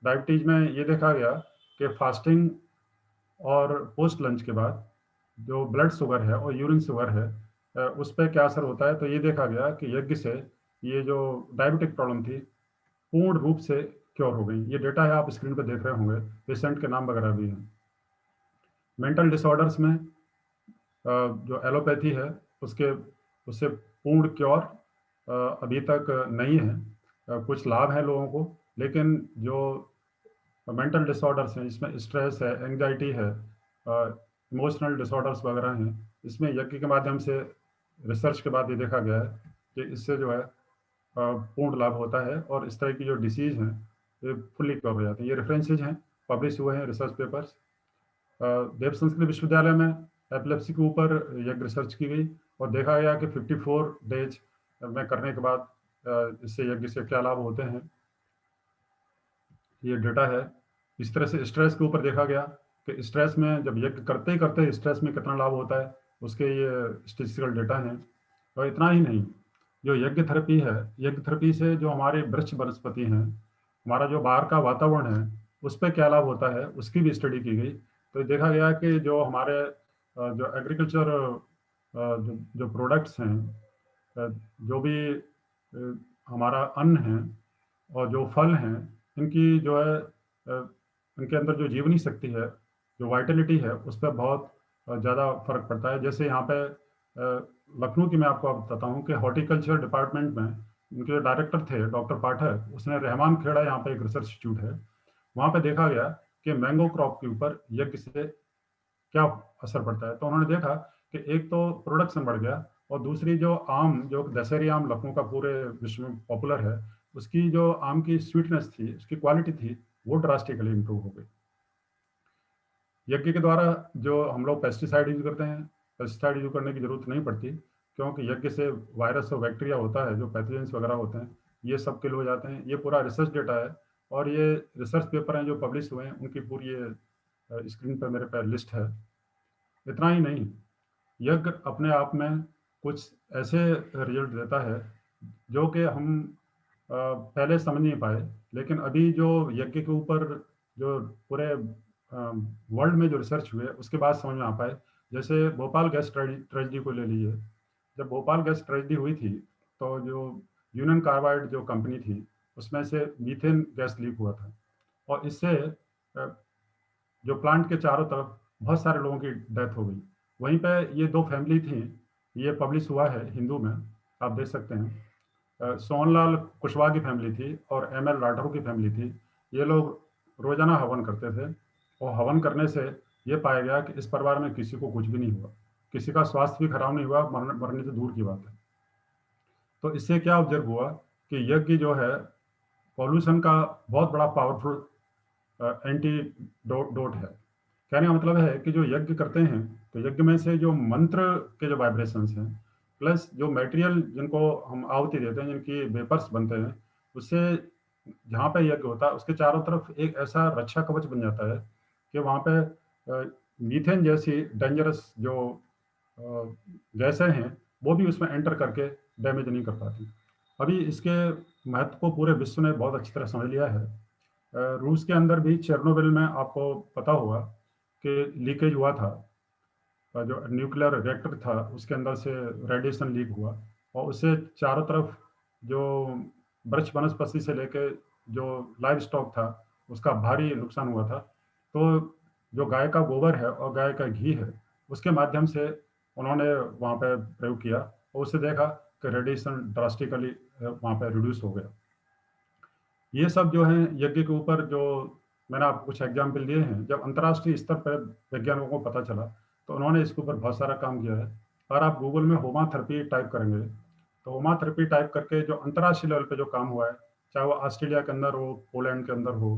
डायबिटीज में ये देखा गया कि फास्टिंग और पोस्ट लंच के बाद जो ब्लड शुगर है और यूरिन शुगर है उस पर क्या असर होता है। तो ये देखा गया कि यज्ञ से ये जो डायबिटिक प्रॉब्लम थी पूर्ण रूप से क्योर हो गई। ये डेटा है, आप स्क्रीन पर देख रहे होंगे, पेशेंट के नाम वगैरह भी हैं। मेंटल डिसऑर्डर्स में जो एलोपैथी है उसके उससे पूर्ण क्योर अभी तक नहीं है। कुछ लाभ है लोगों को, लेकिन जो मेंटल डिसऑर्डर्स हैं, इसमें स्ट्रेस है, एंग्जाइटी है, इमोशनल डिसऑर्डर्स वगैरह हैं, इसमें यज्ञ के माध्यम से रिसर्च के बाद ये देखा गया है कि इससे जो है पूर्ण लाभ होता है और इस तरह की जो डिसीज हैं ये फुल्ली कवर हो जाती है। ये रेफरेंसेज हैं, पब्लिश हुए हैं रिसर्च पेपर्स। देव संस्कृत विश्वविद्यालय में एपिलेप्सी के ऊपर यज्ञ रिसर्च की गई और देखा गया कि 54 डेज में करने के बाद इससे यज्ञ से क्या लाभ होते हैं। ये डेटा है। इस तरह से स्ट्रेस के ऊपर देखा गया कि स्ट्रेस में जब यज्ञ करते ही करते स्ट्रेस में कितना लाभ होता है, उसके ये स्टेटिस्टिकल डेटा हैं। और इतना ही नहीं, जो यज्ञ थेरेपी है, यज्ञ थेरेपी से जो हमारे वृक्ष वनस्पति हैं, हमारा जो बाहर का वातावरण है, उस पर क्या लाभ होता है, उसकी भी स्टडी की गई। तो देखा गया कि जो हमारे जो एग्रीकल्चर जो प्रोडक्ट्स हैं, जो भी हमारा अन्न है और जो फल हैं, इनकी जो है इनके अंदर जो जीवनी शक्ति है, जो वाइटलिटी है, उस पर बहुत ज़्यादा फर्क पड़ता है। जैसे यहाँ पे लखनऊ की मैं आपको अब बताता हूँ कि हॉर्टिकल्चर डिपार्टमेंट में उनके जो डायरेक्टर थे डॉक्टर पाठक, उसने रहमान खेड़ा, यहाँ पे एक रिसर्च इंस्टीट्यूट है, वहाँ पे देखा गया कि मैंगो क्रॉप के ऊपर यज्ञ से क्या असर पड़ता है। तो उन्होंने देखा कि एक तो प्रोडक्शन बढ़ गया और दूसरी जो आम, जो दशहरी आम लखनऊ का पूरे विश्व में पॉपुलर है, उसकी जो आम की स्वीटनेस थी, उसकी क्वालिटी थी, वो ड्रास्टिकली इम्प्रूव हो गई। यज्ञ के द्वारा जो हम लोग पेस्टिसाइड यूज करते हैं, पेस्टिसाइड यूज करने की जरूरत नहीं पड़ती, क्योंकि यज्ञ से वायरस और बैक्टीरिया होता है, जो पैथोजेंस वगैरह होते हैं, ये सब किल हो जाते हैं। ये पूरा रिसर्च डेटा है और ये रिसर्च पेपर हैं जो पब्लिश हुए हैं, उनकी पूरी ये स्क्रीन पर मेरे पास लिस्ट है। इतना ही नहीं, यज्ञ अपने आप में कुछ ऐसे रिजल्ट देता है जो कि हम पहले समझ नहीं पाए, लेकिन अभी जो यज्ञ के ऊपर जो पूरे वर्ल्ड में जो रिसर्च हुए उसके बाद समझ में आ पाए। जैसे भोपाल गैस ट्रेजेडी को ले लीजिए। जब भोपाल गैस ट्रेजेडी हुई थी, तो जो यूनियन कार्बाइड जो कंपनी थी, उसमें से मीथेन गैस लीक हुआ था और इससे जो प्लांट के चारों तरफ बहुत सारे लोगों की डेथ हो गई। वहीं पे ये दो फैमिली थी, ये पब्लिश हुआ है हिंदू में, आप देख सकते हैं। सोनलाल कुशवाहा की फैमिली थी और एम एल राठौर की फैमिली थी। ये लोग रोजाना हवन करते थे और हवन करने से ये पाया गया कि इस परिवार में किसी को कुछ भी नहीं हुआ, किसी का स्वास्थ्य भी खराब नहीं हुआ, मरने से दूर की बात है। तो इससे क्या ऑब्जर्व हुआ कि यज्ञ जो है पॉल्यूशन का बहुत बड़ा पावरफुल एंटी डोट है। कहने का मतलब है कि जो यज्ञ करते हैं, तो यज्ञ में से जो मंत्र के जो वाइब्रेशंस हैं, प्लस जो मटेरियल जिनको हम आहुति देते हैं, जिनकी वेपर्स बनते हैं, उससे जहाँ पे यज्ञ होता है उसके चारों तरफ एक ऐसा रक्षा कवच बन जाता है कि वहाँ पे मीथेन जैसी डेंजरस जो गैसें हैं, वो भी उसमें एंटर करके डैमेज नहीं कर पाती। अभी इसके महत्व को पूरे विश्व ने बहुत अच्छी तरह समझ लिया है। रूस के अंदर भी चेरनोबिल में आपको पता होगा कि लीकेज हुआ था। जो न्यूक्लियर रिएक्टर था उसके अंदर से रेडिएशन लीक हुआ और उससे चारों तरफ जो वृक्ष वनस्पति से लेके जो लाइव स्टॉक था, उसका भारी नुकसान हुआ था। तो जो गाय का गोबर है और गाय का घी है, उसके माध्यम से उन्होंने वहाँ पे प्रयोग किया और उससे देखा कि रेडिएशन ड्रास्टिकली वहाँ पे रिड्यूस हो गया। ये सब जो है यज्ञ के ऊपर जो मैंने आपको कुछ एग्जाम्पल दिए हैं, जब अंतर्राष्ट्रीय स्तर पर वैज्ञानिकों को पता चला तो उन्होंने इसके ऊपर बहुत सारा काम किया है। और आप गूगल में होमा थेरेपी टाइप करेंगे तो होमा थेरेपी टाइप करके जो अंतर्राष्ट्रीय लेवल पे जो काम हुआ है, चाहे वो ऑस्ट्रेलिया के अंदर हो, पोलैंड के अंदर हो,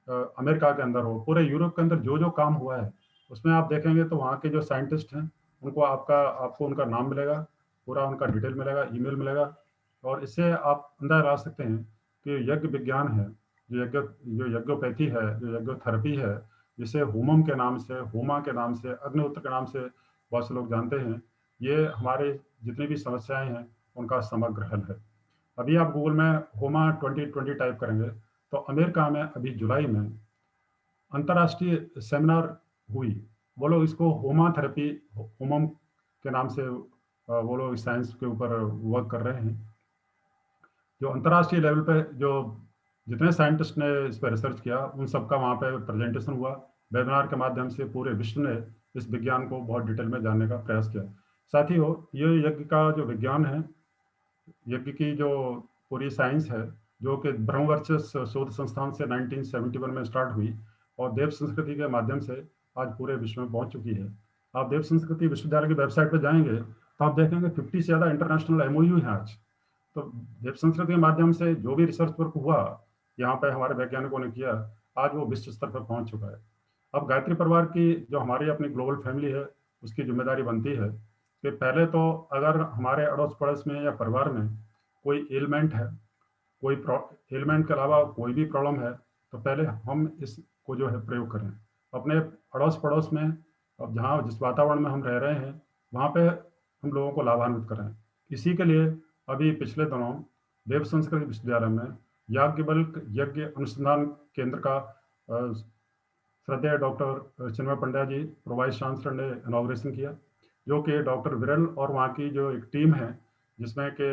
अमेरिका के अंदर हो, पूरे यूरोप के अंदर जो जो काम हुआ है, उसमें आप देखेंगे तो वहाँ के जो साइंटिस्ट हैं उनको आपको उनका नाम मिलेगा, पूरा उनका डिटेल मिलेगा, ईमेल मिलेगा। और इससे आप अंदाजा लगा सकते हैं कि यज्ञ विज्ञान है, जो यज्ञोपैथी है, जो यज्ञोथेरेपी है, जिसे होमम के नाम से, होमा के नाम से, अग्निहोत्र के नाम से बहुत से लोग जानते हैं, ये हमारे जितनी भी समस्याएं हैं उनका समग्र हल है। अभी आप गूगल में होमा 2020 टाइप करेंगे तो अमेरिका में अभी जुलाई में अंतर्राष्ट्रीय सेमिनार हुई। वो लोग इसको होमा थेरेपी, होमम के नाम से वो लोग साइंस के ऊपर वर्क कर रहे हैं। जो अंतर्राष्ट्रीय लेवल पे जो जितने साइंटिस्ट ने इस पर रिसर्च किया उन सबका वहाँ पे प्रेजेंटेशन हुआ। वेबिनार के माध्यम से पूरे विश्व ने इस विज्ञान को बहुत डिटेल में जानने का प्रयास किया। साथियों, ये यज्ञ का जो विज्ञान है, यज्ञ की जो पूरी साइंस है, जो कि ब्रह्मवर्चस्व शोध संस्थान से 1971 में स्टार्ट हुई और देव संस्कृति के माध्यम से आज पूरे विश्व में पहुंच चुकी है। आप देव संस्कृति विश्वविद्यालय की वेबसाइट पर जाएंगे तो आप देखेंगे 50 से ज़्यादा इंटरनेशनल एमओयू हैं आज। तो देव संस्कृति के माध्यम से जो भी रिसर्च वर्क हुआ यहाँ पे हमारे वैज्ञानिकों ने किया, आज वो विश्व स्तर पर पहुंच चुका है। अब गायत्री परिवार की जो हमारी अपनी ग्लोबल फैमिली है, उसकी जिम्मेदारी बनती है कि पहले तो अगर हमारे अड़ोस पड़ोस में या परिवार में कोई एलिमेंट है, कोई एलिमेंट के अलावा कोई भी प्रॉब्लम है, तो पहले हम इसको जो है प्रयोग करें अपने अड़ोस पड़ोस में। अब जहाँ जिस वातावरण में हम रह रहे हैं वहाँ पे हम लोगों को लाभान्वित करें। इसी के लिए अभी पिछले दिनों देव संस्कृति विश्वविद्यालय में याज्ञवल्क्य यज्ञ अनुसंधान केंद्र का श्रद्धेय डॉक्टर चिन्मय पंड्या जी प्रो वाइस चांसलर ने इनॉग्रेशन किया, जो कि डॉक्टर विरल और वहाँ की जो एक टीम है जिसमें कि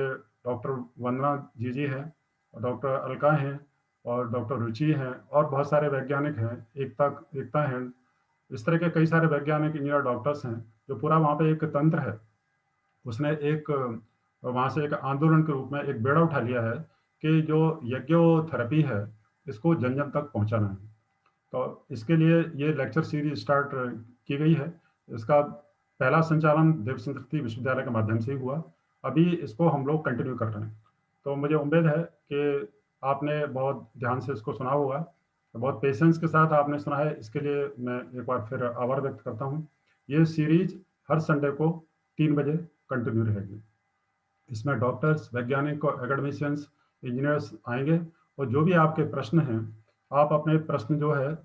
डॉक्टर वंदना जी हैं, डॉक्टर अलका हैं और डॉक्टर रुचि हैं और बहुत सारे वैज्ञानिक हैं, एकता हैं, इस तरह के कई सारे वैज्ञानिक इंजीनियर डॉक्टर्स हैं। जो पूरा वहाँ पे एक तंत्र है, उसने एक वहाँ से एक आंदोलन के रूप में एक बेड़ा उठा लिया है कि जो यज्ञोथेरेपी है इसको जन जन तक पहुँचाना है। तो इसके लिए ये लेक्चर सीरीज स्टार्ट की गई है। इसका पहला संचालन देव संस्कृति विश्वविद्यालय के माध्यम से ही हुआ। अभी इसको हम लोग कंटिन्यू कर रहे हैं। तो मुझे उम्मीद है कि आपने बहुत ध्यान से इसको सुना होगा, तो बहुत पेशेंस के साथ आपने सुना है, इसके लिए मैं एक बार फिर आभार व्यक्त करता हूँ। ये सीरीज हर संडे को 3 बजे कंटिन्यू रहेगी। इसमें डॉक्टर्स, वैज्ञानिक और एकेडमिशियंस, इंजीनियर्स आएंगे और जो भी आपके प्रश्न हैं, आप अपने प्रश्न जो है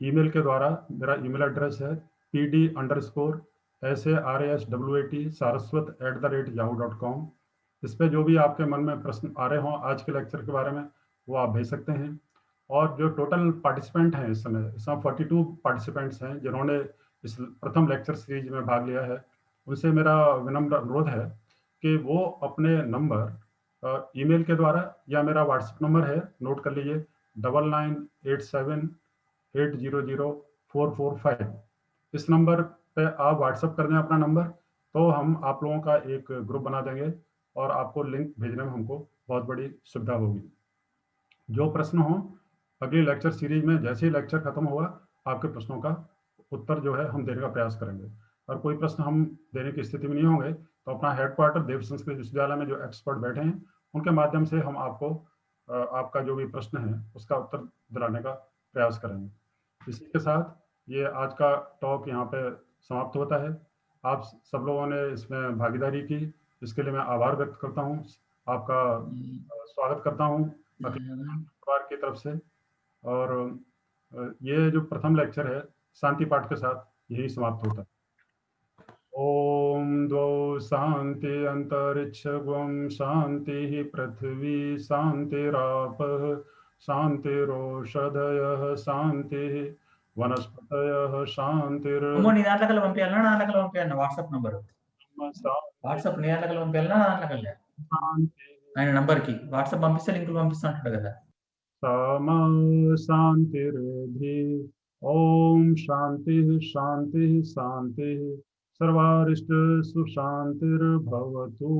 ईमेल के द्वारा, मेरा ईमेल एड्रेस है pd_saraswat@saraswat@yahoo.com। इस पे जो भी आपके मन में प्रश्न आ रहे हों आज के लेक्चर के बारे में वो आप भेज सकते हैं। और जो टोटल पार्टिसिपेंट हैं इस समय 42 पार्टिसिपेंट्स हैं जिन्होंने इस प्रथम लेक्चर सीरीज में भाग लिया है, उनसे मेरा विनम्र अनुरोध है कि वो अपने नंबर ईमेल के द्वारा या मेरा व्हाट्सएप नंबर है, नोट कर लीजिए 9987800445। इस नंबर पे आप व्हाट्सएप कर दें अपना नंबर, तो हम आप लोगों का एक ग्रुप बना देंगे और आपको लिंक भेजने में हमको बहुत बड़ी सुविधा होगी। जो प्रश्न हो अगली लेक्चर सीरीज में जैसे ही लेक्चर खत्म होगा आपके प्रश्नों का उत्तर जो है हम देने का प्रयास करेंगे। और कोई प्रश्न हम देने की स्थिति में नहीं होंगे तो अपना हेडक्वार्टर देव संस्कृत विश्वविद्यालय में जो एक्सपर्ट बैठे हैं उनके माध्यम से हम आपको आपका जो भी प्रश्न है उसका उत्तर दिलाने का प्रयास करेंगे। इसी के साथ ये आज का टॉक यहाँ पे समाप्त होता है। आप सब लोगों ने इसमें भागीदारी की, इसके लिए मैं आभार व्यक्त करता हूँ। आपका स्वागत करता हूँ परिवार की तरफ से। और ये जो प्रथम लेक्चर है शांति पाठ के साथ यही समाप्त होता है। ओम द्वौ शांति अंतरिक्षं शांति पृथ्वी शांतिरापः शांतिरोषधयः शांति वनस्पतयः शांतिर నీ దాంట్లో పంపించాలన్నా నా దాంట్లో పంపించాలన్నా వాట్సాప్ నంబర్ వాట్సాప్ నీ దాంట్లో పంపించాలన్నా నా దాంట్లో ఆయన నంబర్ కి వాట్సాప్ పంపిస్తే లింకులు పంపిస్తా ఉంటాడు కదా शांतिरेधि ओम शांति शांति शांति सर्वारिष्ट सुशांतिर्भवतु।